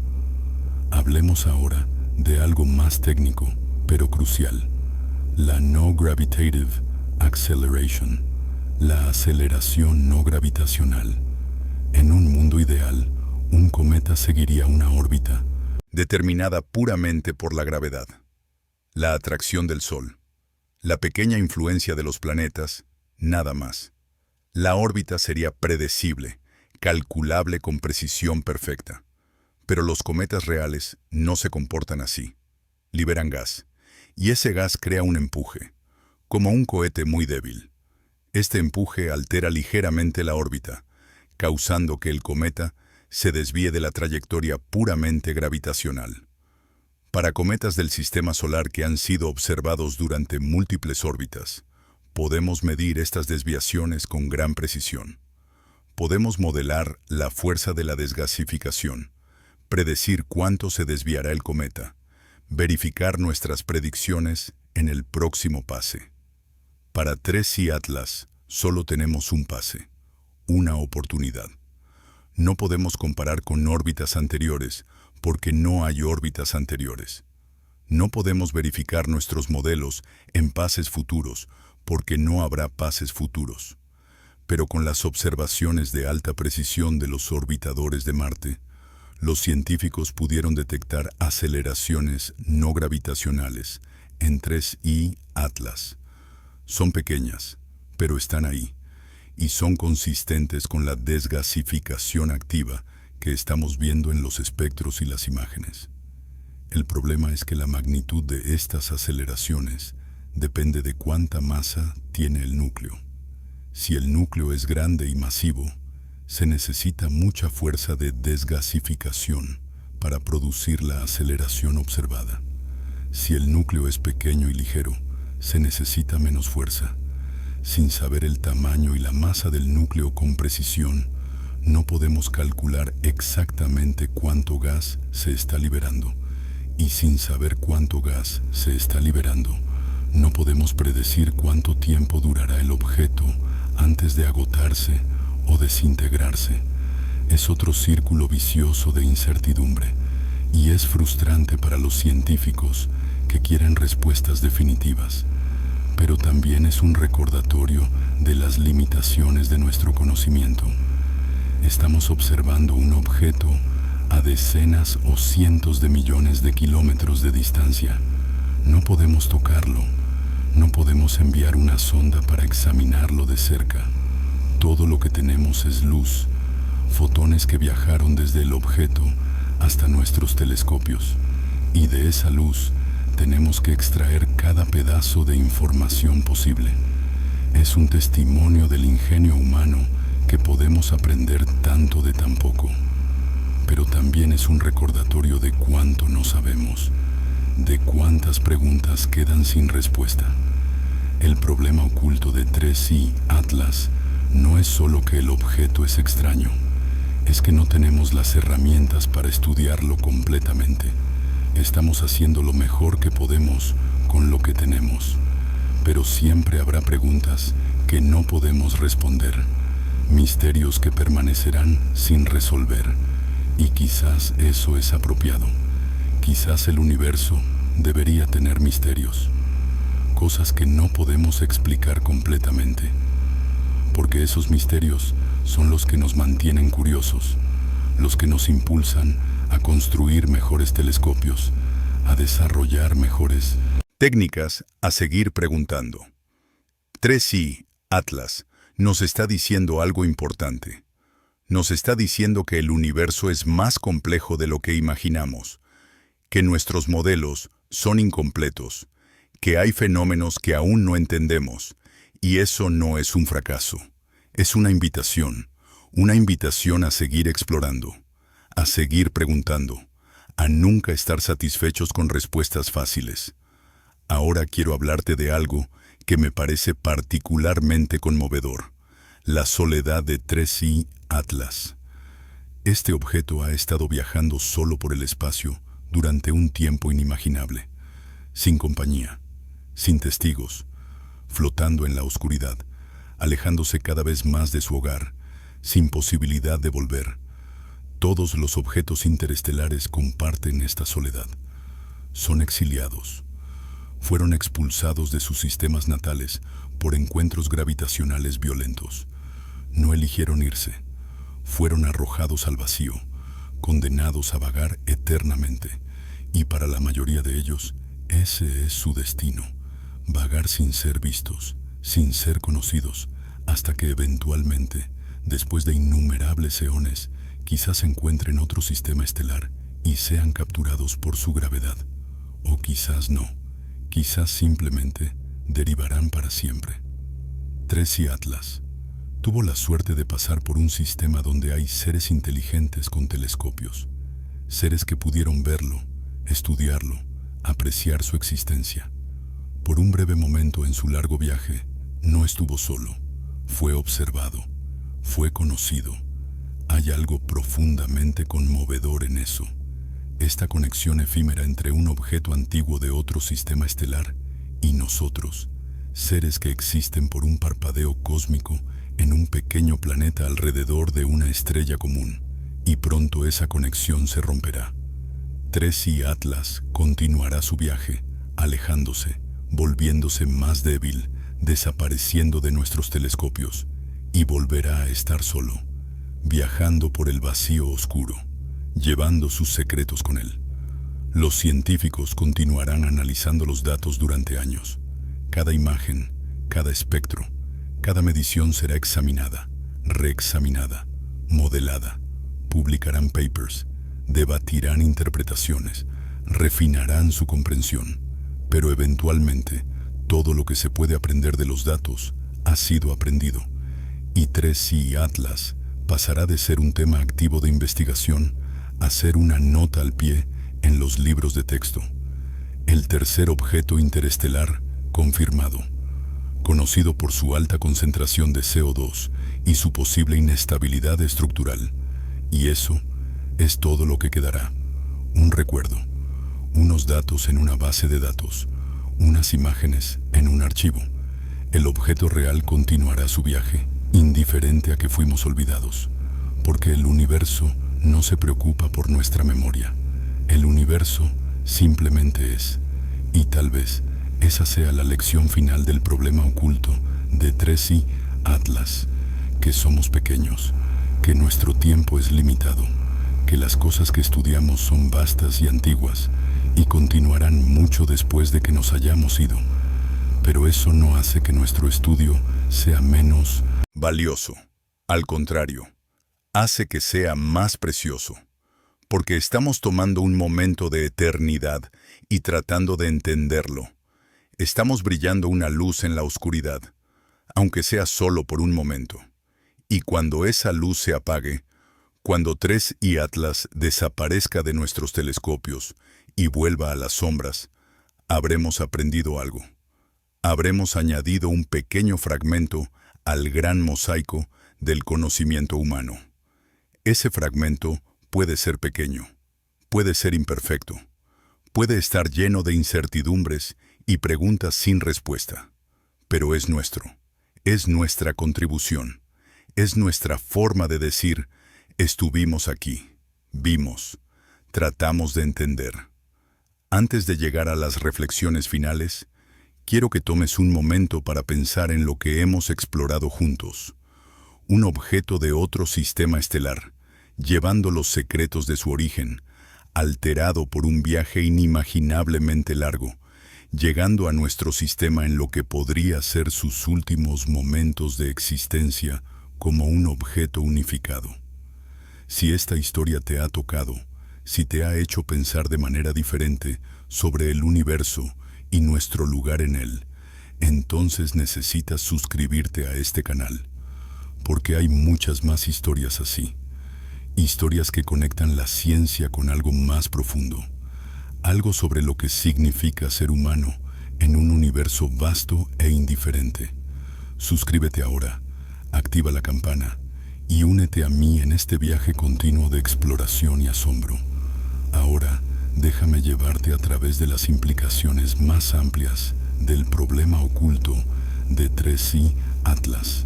Hablemos ahora de algo más técnico, pero crucial. La no gravitative acceleration, la aceleración no gravitacional. En un mundo ideal, un cometa seguiría una órbita determinada puramente por la gravedad, la atracción del Sol, la pequeña influencia de los planetas, nada más. La órbita sería predecible, calculable con precisión perfecta. Pero los cometas reales no se comportan así. Liberan gas, y ese gas crea un empuje. como un cohete muy débil. Este empuje altera ligeramente la órbita, causando que el cometa se desvíe de la trayectoria puramente gravitacional. Para cometas del sistema solar que han sido observados durante múltiples órbitas, podemos medir estas desviaciones con gran precisión. Podemos modelar la fuerza de la desgasificación, predecir cuánto se desviará el cometa, verificar nuestras predicciones en el próximo pase. Para 3C Atlas, solo tenemos un pase, una oportunidad. No podemos comparar con órbitas anteriores, porque no hay órbitas anteriores. No podemos verificar nuestros modelos en pases futuros, porque no habrá pases futuros. Pero con las observaciones de alta precisión de los orbitadores de Marte, los científicos pudieron detectar aceleraciones no gravitacionales en 3I Atlas. Son pequeñas, pero están ahí, y son consistentes con la desgasificación activa que estamos viendo en los espectros y las imágenes. El problema es que la magnitud de estas aceleraciones depende de cuánta masa tiene el núcleo. Si el núcleo es grande y masivo, se necesita mucha fuerza de desgasificación para producir la aceleración observada. Si el núcleo es pequeño y ligero, se necesita menos fuerza. Sin saber el tamaño y la masa del núcleo con precisión, no podemos calcular exactamente cuánto gas se está liberando. Y sin saber cuánto gas se está liberando, no podemos predecir cuánto tiempo durará el objeto antes de agotarse o desintegrarse. Es otro círculo vicioso de incertidumbre, y es frustrante para los científicos que quieren respuestas definitivas, pero también es un recordatorio de las limitaciones de nuestro conocimiento. Estamos observando un objeto a decenas o cientos de millones de kilómetros de distancia. No podemos tocarlo, no podemos enviar una sonda para examinarlo de cerca. Todo lo que tenemos es luz, fotones que viajaron desde el objeto hasta nuestros telescopios, y de esa luz tenemos que extraer cada pedazo de información posible. Es un testimonio del ingenio humano que podemos aprender tanto de tan poco, pero también es un recordatorio de cuánto no sabemos, de cuántas preguntas quedan sin respuesta. El problema oculto de 3I Atlas no es solo que el objeto es extraño, es que no tenemos las herramientas para estudiarlo completamente. Estamos haciendo lo mejor que podemos con lo que tenemos, pero siempre habrá preguntas que no podemos responder, misterios que permanecerán sin resolver, y quizás eso es apropiado. Quizás el universo debería tener misterios, cosas que no podemos explicar completamente, porque esos misterios son los que nos mantienen curiosos, los que nos impulsan a construir mejores telescopios, a desarrollar mejores técnicas, a seguir preguntando. 3I Atlas nos está diciendo algo importante. Nos está diciendo que el universo es más complejo de lo que imaginamos, que nuestros modelos son incompletos, que hay fenómenos que aún no entendemos, y eso no es un fracaso, es una invitación a seguir explorando, a seguir preguntando, a nunca estar satisfechos con respuestas fáciles. Ahora quiero hablarte de algo que me parece particularmente conmovedor, la soledad de 3I Atlas. Este objeto ha estado viajando solo por el espacio durante un tiempo inimaginable, sin compañía, sin testigos, flotando en la oscuridad, alejándose cada vez más de su hogar, sin posibilidad de volver. Todos los objetos interestelares comparten esta soledad. Son exiliados. Fueron expulsados de sus sistemas natales por encuentros gravitacionales violentos. No eligieron irse. Fueron arrojados al vacío, condenados a vagar eternamente. Y para la mayoría de ellos, ese es su destino. Vagar sin ser vistos, sin ser conocidos, hasta que eventualmente, después de innumerables eones, quizás encuentren otro sistema estelar y sean capturados por su gravedad. O quizás no. Quizás simplemente derivarán para siempre. Tracy Atlas tuvo la suerte de pasar por un sistema donde hay seres inteligentes con telescopios, seres que pudieron verlo, estudiarlo, apreciar su existencia. Por un breve momento en su largo viaje, no estuvo solo, fue observado, fue conocido. Hay algo profundamente conmovedor en eso. Esta conexión efímera entre un objeto antiguo de otro sistema estelar y nosotros, seres que existen por un parpadeo cósmico en un pequeño planeta alrededor de una estrella común, y pronto esa conexión se romperá. Tracy Atlas continuará su viaje, alejándose, volviéndose más débil, desapareciendo de nuestros telescopios, y volverá a estar solo, viajando por el vacío oscuro, llevando sus secretos con él. Los científicos continuarán analizando los datos durante años. Cada imagen, cada espectro, cada medición será examinada, reexaminada, modelada. Publicarán papers, debatirán interpretaciones, refinarán su comprensión, pero eventualmente todo lo que se puede aprender de los datos ha sido aprendido, y Tracy Atlas pasará de ser un tema activo de investigación a ser una nota al pie en los libros de texto. El tercer objeto interestelar confirmado, conocido por su alta concentración de CO2 y su posible inestabilidad estructural. Y eso es todo lo que quedará. Un recuerdo, unos datos en una base de datos, unas imágenes en un archivo. El objeto real continuará su viaje, indiferente a que fuimos olvidados, porque el universo no se preocupa por nuestra memoria. El universo simplemente es, y tal vez esa sea la lección final del problema oculto de Tracy Atlas, que somos pequeños, que nuestro tiempo es limitado, que las cosas que estudiamos son vastas y antiguas y continuarán mucho después de que nos hayamos ido. Pero eso no hace que nuestro estudio sea menos valioso. Al contrario, hace que sea más precioso, porque estamos tomando un momento de eternidad y tratando de entenderlo. Estamos brillando una luz en la oscuridad, aunque sea solo por un momento. Y cuando esa luz se apague, cuando Tracy Atlas desaparezca de nuestros telescopios y vuelva a las sombras, habremos aprendido algo. Habremos añadido un pequeño fragmento al gran mosaico del conocimiento humano. Ese fragmento puede ser pequeño, puede ser imperfecto, puede estar lleno de incertidumbres y preguntas sin respuesta, pero es nuestro, es nuestra contribución, es nuestra forma de decir, estuvimos aquí, vimos, tratamos de entender. Antes de llegar a las reflexiones finales, quiero que tomes un momento para pensar en lo que hemos explorado juntos. Un objeto de otro sistema estelar, llevando los secretos de su origen, alterado por un viaje inimaginablemente largo, llegando a nuestro sistema en lo que podría ser sus últimos momentos de existencia como un objeto unificado. Si esta historia te ha tocado, si te ha hecho pensar de manera diferente sobre el universo y nuestro lugar en él, entonces necesitas suscribirte a este canal, porque hay muchas más historias así. Historias que conectan la ciencia con algo más profundo, algo sobre lo que significa ser humano en un universo vasto e indiferente. Suscríbete ahora, activa la campana y únete a mí en este viaje continuo de exploración y asombro. Ahora, déjame llevarte a través de las implicaciones más amplias del problema oculto de Tracy Atlas.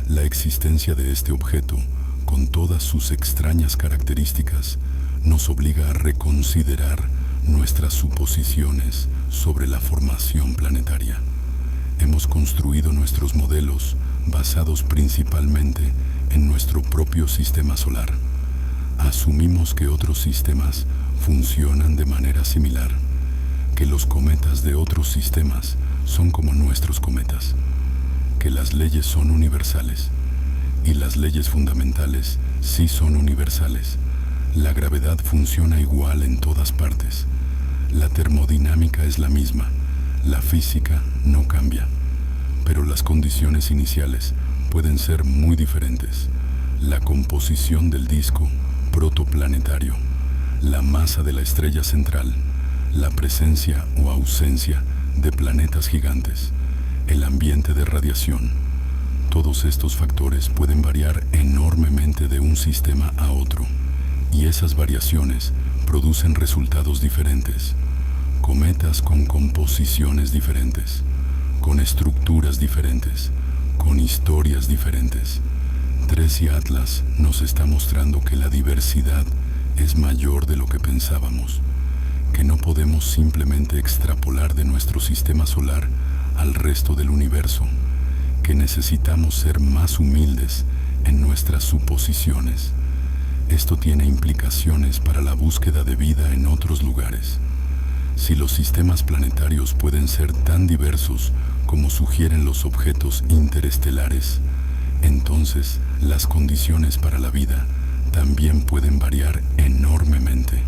La existencia de este objeto, con todas sus extrañas características, nos obliga a reconsiderar nuestras suposiciones sobre la formación planetaria. Hemos construido nuestros modelos basados principalmente en nuestro propio sistema solar. Asumimos que otros sistemas funcionan de manera similar, que los cometas de otros sistemas son como nuestros cometas, que las leyes son universales, y las leyes fundamentales sí son universales. La gravedad funciona igual en todas partes. La termodinámica es la misma. La física no cambia, pero las condiciones iniciales pueden ser muy diferentes. La composición del disco protoplanetario, la masa de la estrella central, la presencia o ausencia de planetas gigantes, el ambiente de radiación. Todos estos factores pueden variar enormemente de un sistema a otro, y esas variaciones producen resultados diferentes. Cometas con composiciones diferentes, con estructuras diferentes, con historias diferentes. 3i Atlas nos está mostrando que la diversidad es mayor de lo que pensábamos, que no podemos simplemente extrapolar de nuestro sistema solar al resto del universo, que necesitamos ser más humildes en nuestras suposiciones. Esto tiene implicaciones para la búsqueda de vida en otros lugares. Si los sistemas planetarios pueden ser tan diversos como sugieren los objetos interestelares, entonces las condiciones para la vida también pueden variar enormemente.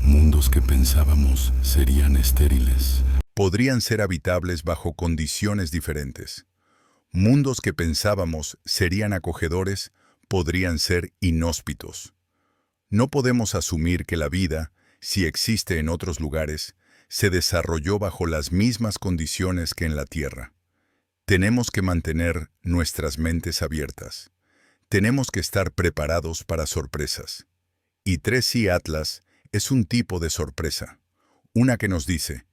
Mundos que pensábamos serían estériles podrían ser habitables bajo condiciones diferentes. Mundos que pensábamos serían acogedores podrían ser inhóspitos. No podemos asumir que la vida, si existe en otros lugares, se desarrolló bajo las mismas condiciones que en la Tierra. Tenemos que mantener nuestras mentes abiertas. Tenemos que estar preparados para sorpresas. Y 3i Atlas es un tipo de sorpresa, una que nos dice: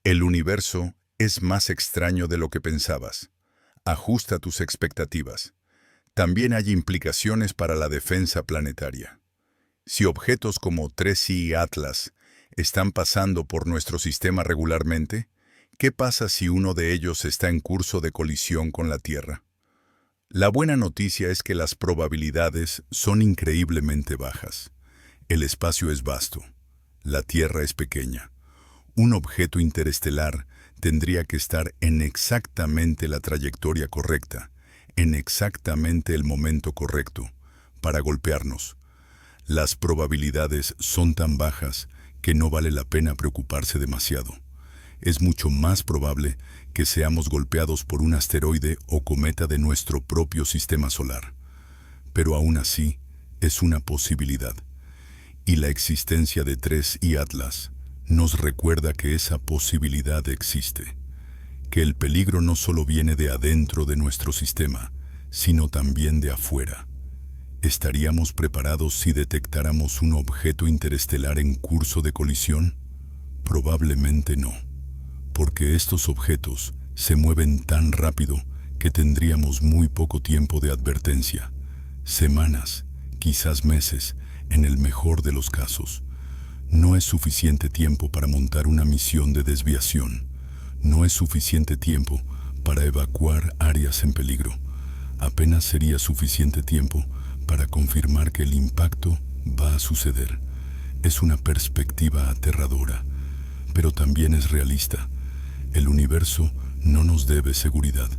el universo es más extraño de lo que pensabas. Ajusta tus expectativas. También hay implicaciones para la defensa planetaria. Si objetos como 3i Atlas están pasando por nuestro sistema regularmente, ¿qué pasa si uno de ellos está en curso de colisión con la Tierra? La buena noticia es que las probabilidades son increíblemente bajas. El espacio es vasto. La Tierra es pequeña. Un objeto interestelar tendría que estar en exactamente la trayectoria correcta, en exactamente el momento correcto, para golpearnos. Las probabilidades son tan bajas que no vale la pena preocuparse demasiado. Es mucho más probable que seamos golpeados por un asteroide o cometa de nuestro propio sistema solar. Pero aún así, es una posibilidad. Y la existencia de 3i Atlas nos recuerda que esa posibilidad existe, que el peligro no solo viene de adentro de nuestro sistema, sino también de afuera. ¿Estaríamos preparados si detectáramos un objeto interestelar en curso de colisión? Probablemente no, porque estos objetos se mueven tan rápido que tendríamos muy poco tiempo de advertencia, semanas, quizás meses, en el mejor de los casos. No es suficiente tiempo para montar una misión de desviación. No es suficiente tiempo para evacuar áreas en peligro. Apenas sería suficiente tiempo para confirmar que el impacto va a suceder. Es una perspectiva aterradora, pero también es realista. El universo no nos debe seguridad.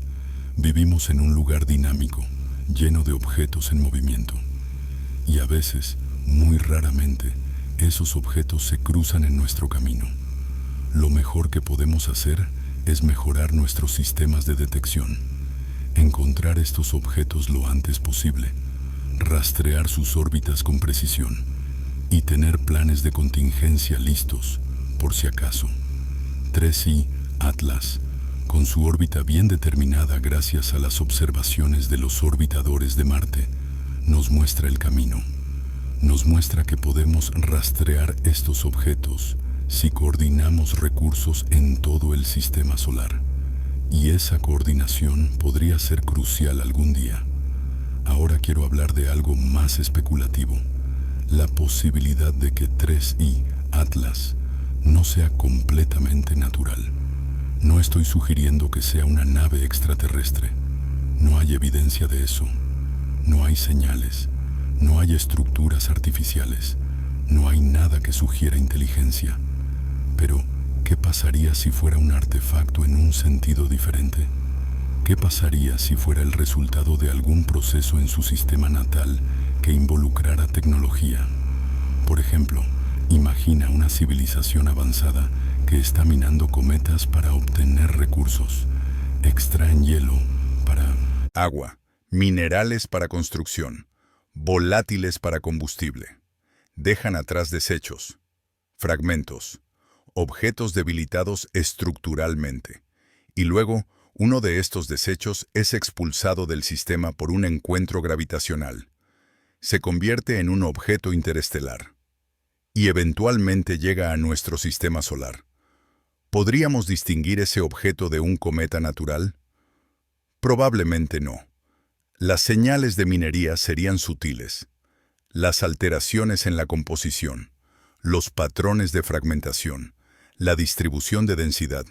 Vivimos en un lugar dinámico, lleno de objetos en movimiento. Y a veces, muy raramente, esos objetos se cruzan en nuestro camino. Lo mejor que podemos hacer es mejorar nuestros sistemas de detección, encontrar estos objetos lo antes posible, rastrear sus órbitas con precisión y tener planes de contingencia listos, por si acaso. 3i Atlas, con su órbita bien determinada gracias a las observaciones de los orbitadores de Marte, nos muestra el camino. Nos muestra que podemos rastrear estos objetos si coordinamos recursos en todo el sistema solar. Y esa coordinación podría ser crucial algún día. Ahora quiero hablar de algo más especulativo, la posibilidad de que 3i Atlas no sea completamente natural. No estoy sugiriendo que sea una nave extraterrestre. No hay evidencia de eso. No hay señales. No hay estructuras artificiales. No hay nada que sugiera inteligencia. Pero, ¿qué pasaría si fuera un artefacto en un sentido diferente? ¿Qué pasaría si fuera el resultado de algún proceso en su sistema natal que involucrara tecnología? Por ejemplo, imagina una civilización avanzada que está minando cometas para obtener recursos. Extraen hielo para... Agua, minerales para construcción, volátiles para combustible. Dejan atrás desechos, fragmentos, objetos debilitados estructuralmente. Y luego, uno de estos desechos es expulsado del sistema por un encuentro gravitacional. Se convierte en un objeto interestelar. Y eventualmente llega a nuestro sistema solar. ¿Podríamos distinguir ese objeto de un cometa natural? Probablemente no. Las señales de minería serían sutiles. Las alteraciones en la composición, los patrones de fragmentación, la distribución de densidad,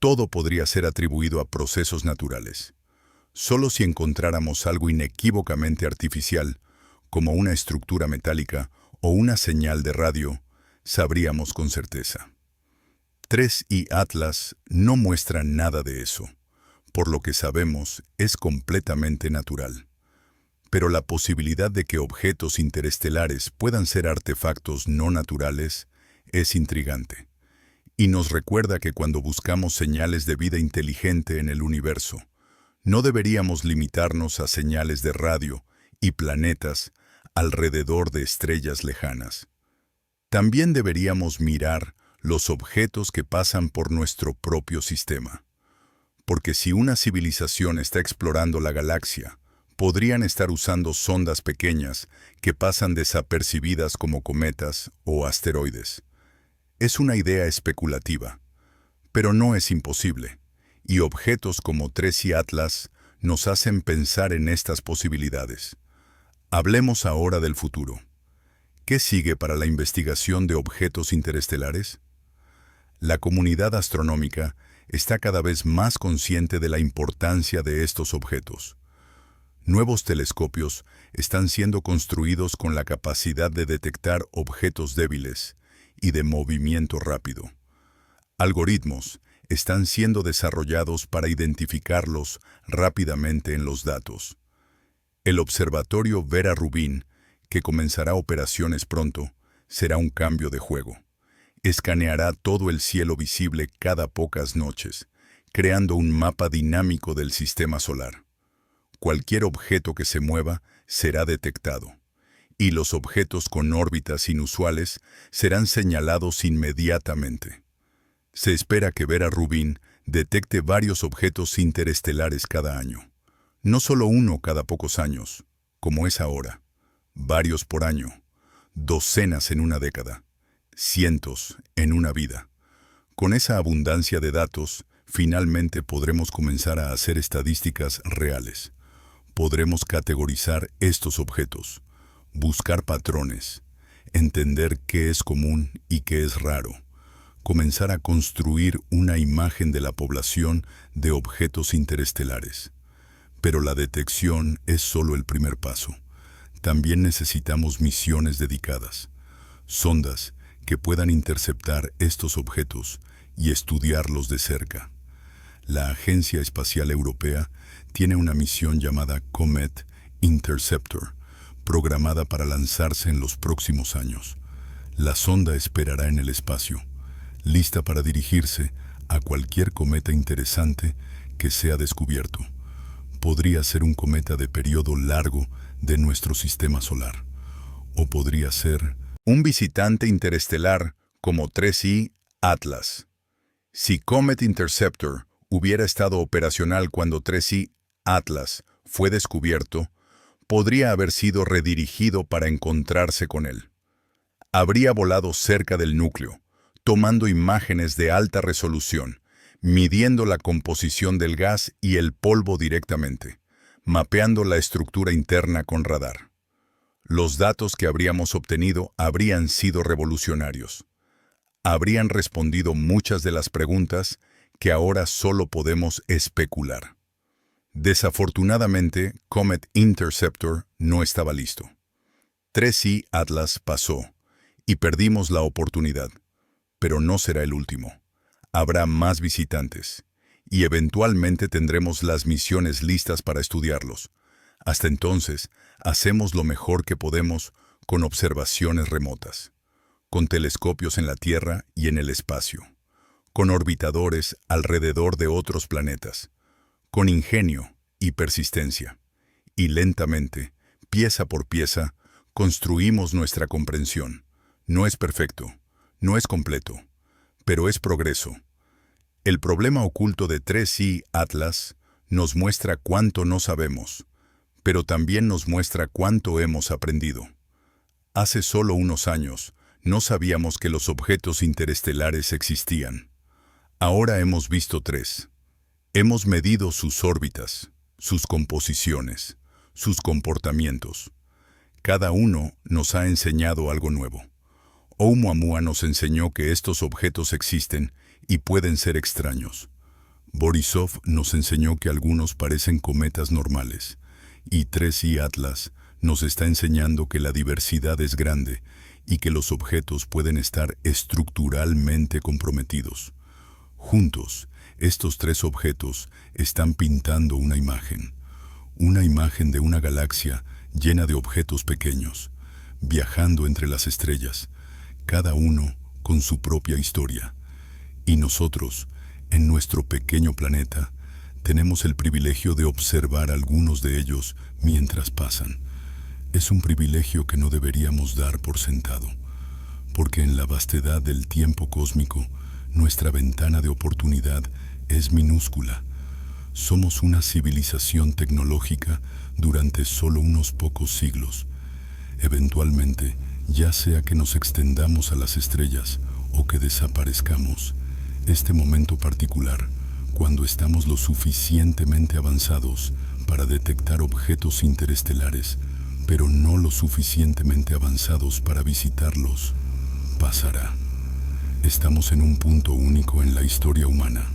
todo podría ser atribuido a procesos naturales. Solo si encontráramos algo inequívocamente artificial, como una estructura metálica o una señal de radio, sabríamos con certeza. 3I Atlas no muestra nada de eso. Por lo que sabemos, es completamente natural. Pero la posibilidad de que objetos interestelares puedan ser artefactos no naturales es intrigante. Y nos recuerda que cuando buscamos señales de vida inteligente en el universo, no deberíamos limitarnos a señales de radio y planetas alrededor de estrellas lejanas. También deberíamos mirar los objetos que pasan por nuestro propio sistema. Porque si una civilización está explorando la galaxia, podrían estar usando sondas pequeñas que pasan desapercibidas como cometas o asteroides. Es una idea especulativa, pero no es imposible, y objetos como 3I Atlas nos hacen pensar en estas posibilidades. Hablemos ahora del futuro. ¿Qué sigue para la investigación de objetos interestelares? La comunidad astronómica está cada vez más consciente de la importancia de estos objetos. Nuevos telescopios están siendo construidos con la capacidad de detectar objetos débiles y de movimiento rápido. Algoritmos están siendo desarrollados para identificarlos rápidamente en los datos. El observatorio Vera Rubin, que comenzará operaciones pronto, será un cambio de juego. Escaneará todo el cielo visible cada pocas noches, creando un mapa dinámico del sistema solar. Cualquier objeto que se mueva será detectado, y los objetos con órbitas inusuales serán señalados inmediatamente. Se espera que Vera Rubin detecte varios objetos interestelares cada año. No solo uno cada pocos años, como es ahora. Varios por año, docenas en una década, cientos en una vida. Con esa abundancia de datos, finalmente podremos comenzar a hacer estadísticas reales. Podremos categorizar estos objetos, buscar patrones, entender qué es común y qué es raro, comenzar a construir una imagen de la población de objetos interestelares. Pero la detección es solo el primer paso. También necesitamos misiones dedicadas, sondas que puedan interceptar estos objetos y estudiarlos de cerca. La Agencia Espacial Europea tiene una misión llamada Comet Interceptor, programada para lanzarse en los próximos años. La sonda esperará en el espacio, lista para dirigirse a cualquier cometa interesante que sea descubierto. Podría ser un cometa de periodo largo de nuestro sistema solar, o podría ser un visitante interestelar como 3I Atlas. Si Comet Interceptor hubiera estado operacional cuando 3I Atlas fue descubierto, podría haber sido redirigido para encontrarse con él. Habría volado cerca del núcleo, tomando imágenes de alta resolución, midiendo la composición del gas y el polvo directamente, mapeando la estructura interna con radar. Los datos que habríamos obtenido habrían sido revolucionarios. Habrían respondido muchas de las preguntas que ahora solo podemos especular. Desafortunadamente, Comet Interceptor no estaba listo. 3I Atlas pasó, y perdimos la oportunidad. Pero no será el último. Habrá más visitantes, y eventualmente tendremos las misiones listas para estudiarlos. Hasta entonces, hacemos lo mejor que podemos con observaciones remotas, con telescopios en la Tierra y en el espacio, con orbitadores alrededor de otros planetas, con ingenio y persistencia. Y lentamente, pieza por pieza, construimos nuestra comprensión. No es perfecto, no es completo, pero es progreso. El problema oculto de 3i Atlas nos muestra cuánto no sabemos, pero también nos muestra cuánto hemos aprendido. Hace solo unos años, no sabíamos que los objetos interestelares existían. Ahora hemos visto 3. Hemos medido sus órbitas, sus composiciones, sus comportamientos. Cada uno nos ha enseñado algo nuevo. Oumuamua nos enseñó que estos objetos existen y pueden ser extraños. Borisov nos enseñó que algunos parecen cometas normales. Y 3i Atlas nos está enseñando que la diversidad es grande y que los objetos pueden estar estructuralmente comprometidos. Juntos, estos 3 objetos están pintando una imagen de una galaxia llena de objetos pequeños, viajando entre las estrellas, cada uno con su propia historia. Y nosotros, en nuestro pequeño planeta, tenemos el privilegio de observar algunos de ellos mientras pasan. Es un privilegio que no deberíamos dar por sentado, porque en la vastedad del tiempo cósmico, nuestra ventana de oportunidad es minúscula. Somos una civilización tecnológica durante solo unos pocos siglos. Eventualmente, ya sea que nos extendamos a las estrellas o que desaparezcamos, este momento particular, cuando estamos lo suficientemente avanzados para detectar objetos interestelares, pero no lo suficientemente avanzados para visitarlos, pasará. Estamos en un punto único en la historia humana,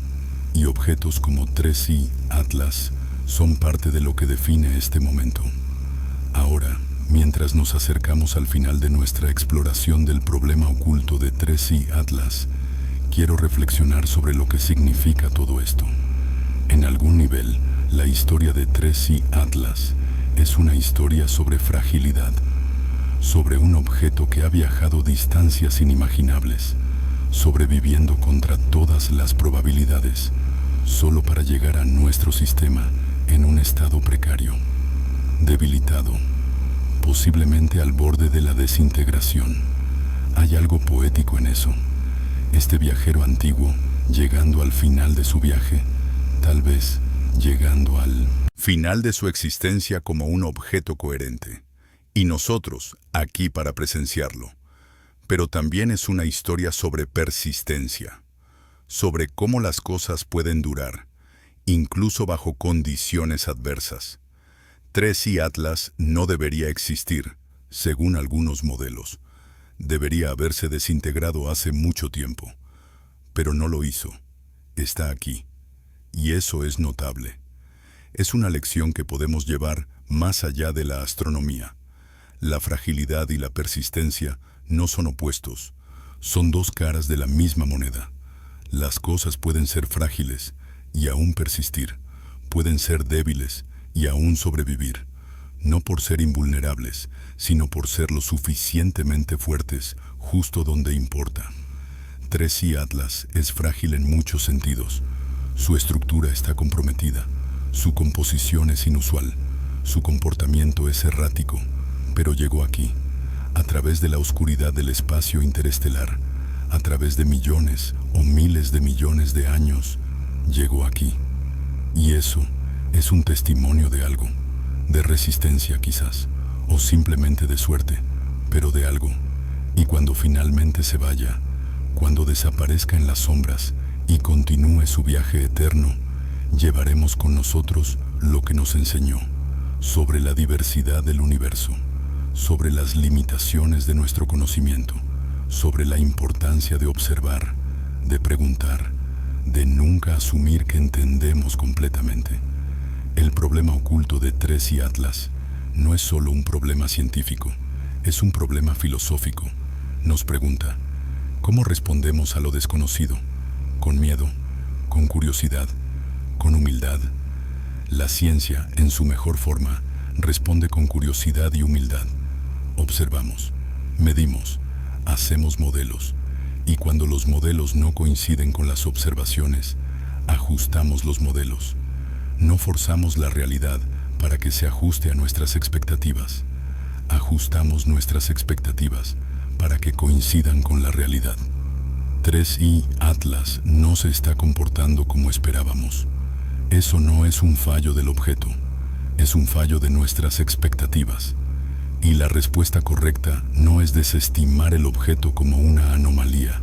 y objetos como 3i Atlas son parte de lo que define este momento. Ahora, mientras nos acercamos al final de nuestra exploración del problema oculto de 3i Atlas, quiero reflexionar sobre lo que significa todo esto. En algún nivel, la historia de 3i Atlas es una historia sobre fragilidad, sobre un objeto que ha viajado distancias inimaginables, sobreviviendo contra todas las probabilidades, solo para llegar a nuestro sistema en un estado precario, debilitado, posiblemente al borde de la desintegración. Hay algo poético en eso. Este viajero antiguo, llegando al final de su viaje, tal vez llegando al final de su existencia como un objeto coherente, y nosotros aquí para presenciarlo. Pero también es una historia sobre persistencia, sobre cómo las cosas pueden durar, incluso bajo condiciones adversas. 3i Atlas no debería existir, según algunos modelos. Debería haberse desintegrado hace mucho tiempo, pero no lo hizo. Está aquí, y eso es notable. Es una lección que podemos llevar más allá de la astronomía. La fragilidad y la persistencia no son opuestos, son dos caras de la misma moneda. Las cosas pueden ser frágiles y aún persistir, pueden ser débiles y aún sobrevivir, no por ser invulnerables, sino por ser lo suficientemente fuertes justo donde importa. 3i Atlas es frágil en muchos sentidos. Su estructura está comprometida, su composición es inusual, su comportamiento es errático, pero llegó aquí, a través de la oscuridad del espacio interestelar, a través de millones o miles de millones de años, llegó aquí. Y eso es un testimonio de algo, de resistencia quizás, o simplemente de suerte, pero de algo. Y cuando finalmente se vaya, cuando desaparezca en las sombras y continúe su viaje eterno, llevaremos con nosotros lo que nos enseñó sobre la diversidad del universo, sobre las limitaciones de nuestro conocimiento, sobre la importancia de observar, de preguntar, de nunca asumir que entendemos completamente. El problema oculto de 3i Atlas no es solo un problema científico, es un problema filosófico. Nos pregunta, ¿cómo respondemos a lo desconocido? ¿Con miedo? ¿Con curiosidad? ¿Con humildad? La ciencia, en su mejor forma, responde con curiosidad y humildad. Observamos, medimos, hacemos modelos Y cuando los modelos no coinciden con las observaciones, ajustamos los modelos. No forzamos la realidad para que se ajuste a nuestras expectativas. Ajustamos nuestras expectativas para que coincidan con la realidad. 3i Atlas no se está comportando como esperábamos. Eso no es un fallo del objeto, es un fallo de nuestras expectativas. Y la respuesta correcta no es desestimar el objeto como una anomalía,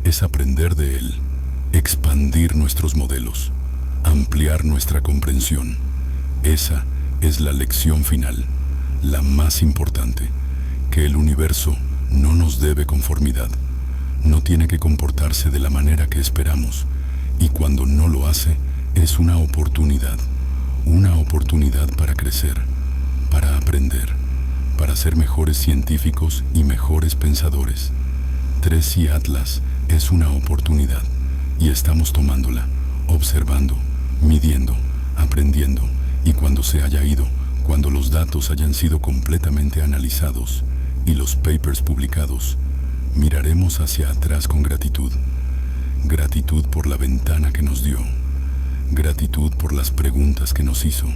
es aprender de él, expandir nuestros modelos, ampliar nuestra comprensión. Esa es la lección final, la más importante, que el universo no nos debe conformidad, no tiene que comportarse de la manera que esperamos, y cuando no lo hace, es una oportunidad para crecer, para aprender, para ser mejores científicos y mejores pensadores. 3i Atlas es una oportunidad y estamos tomándola, observando, midiendo, aprendiendo, y cuando se haya ido, cuando los datos hayan sido completamente analizados y los papers publicados, miraremos hacia atrás con gratitud. Gratitud por la ventana que nos dio, gratitud por las preguntas que nos hizo,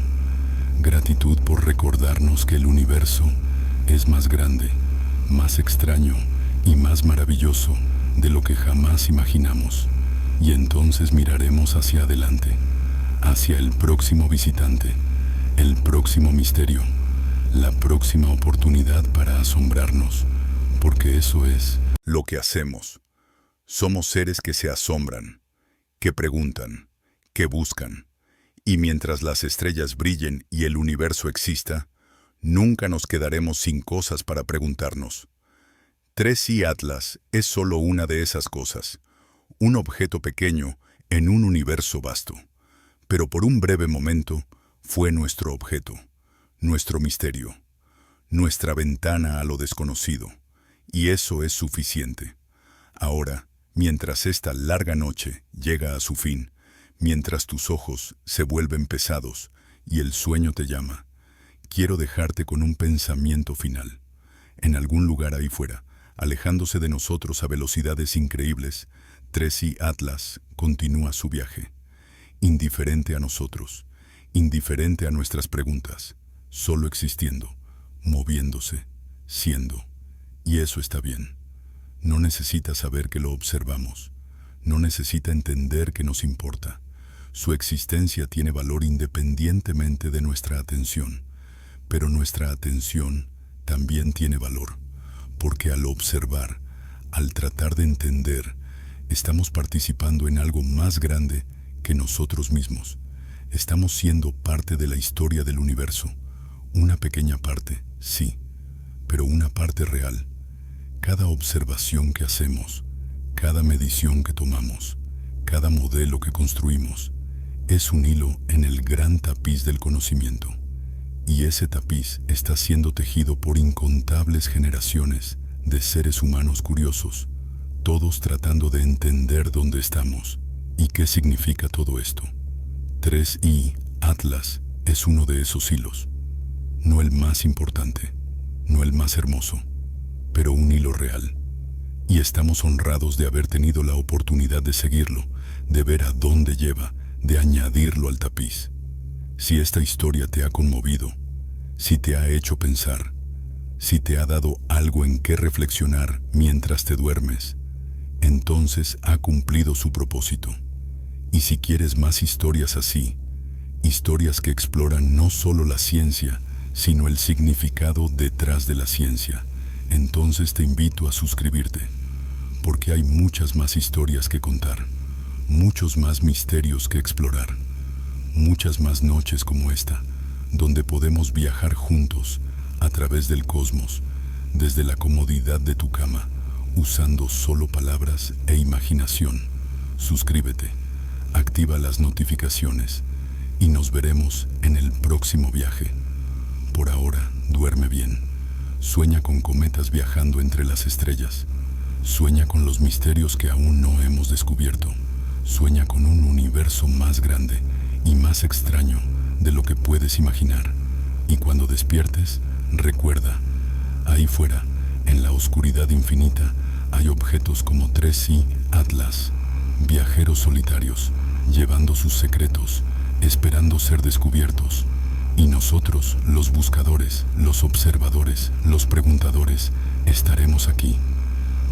gratitud por recordarnos que el universo es más grande, más extraño y más maravilloso de lo que jamás imaginamos. Y entonces miraremos hacia adelante, hacia el próximo visitante, el próximo misterio, la próxima oportunidad para asombrarnos, porque eso es lo que hacemos. Somos seres que se asombran, que preguntan, que buscan, y mientras las estrellas brillen y el universo exista, nunca nos quedaremos sin cosas para preguntarnos. 3i Atlas es solo una de esas cosas, un objeto pequeño en un universo vasto, pero por un breve momento fue nuestro objeto, nuestro misterio, nuestra ventana a lo desconocido, y eso es suficiente. Ahora, mientras esta larga noche llega a su fin, mientras tus ojos se vuelven pesados y el sueño te llama, quiero dejarte con un pensamiento final. En algún lugar ahí fuera, alejándose de nosotros a velocidades increíbles, 3i Atlas continúa su viaje, indiferente a nosotros, indiferente a nuestras preguntas, solo existiendo, moviéndose, siendo. Y eso está bien. No necesita saber que lo observamos, no necesita entender que nos importa. Su existencia tiene valor independientemente de nuestra atención, pero nuestra atención también tiene valor, porque al observar, al tratar de entender, estamos participando en algo más grande que nosotros mismos. Estamos siendo parte de la historia del universo, una pequeña parte, sí, pero una parte real. Cada observación que hacemos, cada medición que tomamos, cada modelo que construimos, es un hilo en el gran tapiz del conocimiento. Y ese tapiz está siendo tejido por incontables generaciones de seres humanos curiosos, todos tratando de entender dónde estamos y qué significa todo esto. 3i Atlas es uno de esos hilos, no el más importante, no el más hermoso, pero un hilo real. Y estamos honrados de haber tenido la oportunidad de seguirlo, de ver a dónde lleva, de añadirlo al tapiz. Si esta historia te ha conmovido, si te ha hecho pensar, si te ha dado algo en qué reflexionar mientras te duermes, entonces ha cumplido su propósito. Y si quieres más historias así, historias que exploran no solo la ciencia, sino el significado detrás de la ciencia, entonces te invito a suscribirte, porque hay muchas más historias que contar, muchos más misterios que explorar, muchas más noches como esta, donde podemos viajar juntos a través del cosmos, desde la comodidad de tu cama, usando solo palabras e imaginación. Suscríbete, activa las notificaciones y nos veremos en el próximo viaje. Por ahora, duerme bien. Sueña con cometas viajando entre las estrellas. Sueña con los misterios que aún no hemos descubierto. Sueña con un universo más grande y más extraño de lo que puedes imaginar. Y cuando despiertes, recuerda, ahí fuera, en la oscuridad infinita, hay objetos como 3i Atlas, viajeros solitarios, llevando sus secretos, esperando ser descubiertos. Y nosotros, los buscadores, los observadores, los preguntadores, estaremos aquí,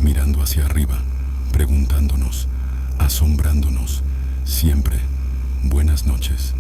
mirando hacia arriba, preguntándonos, asombrándonos, siempre. Buenas noches.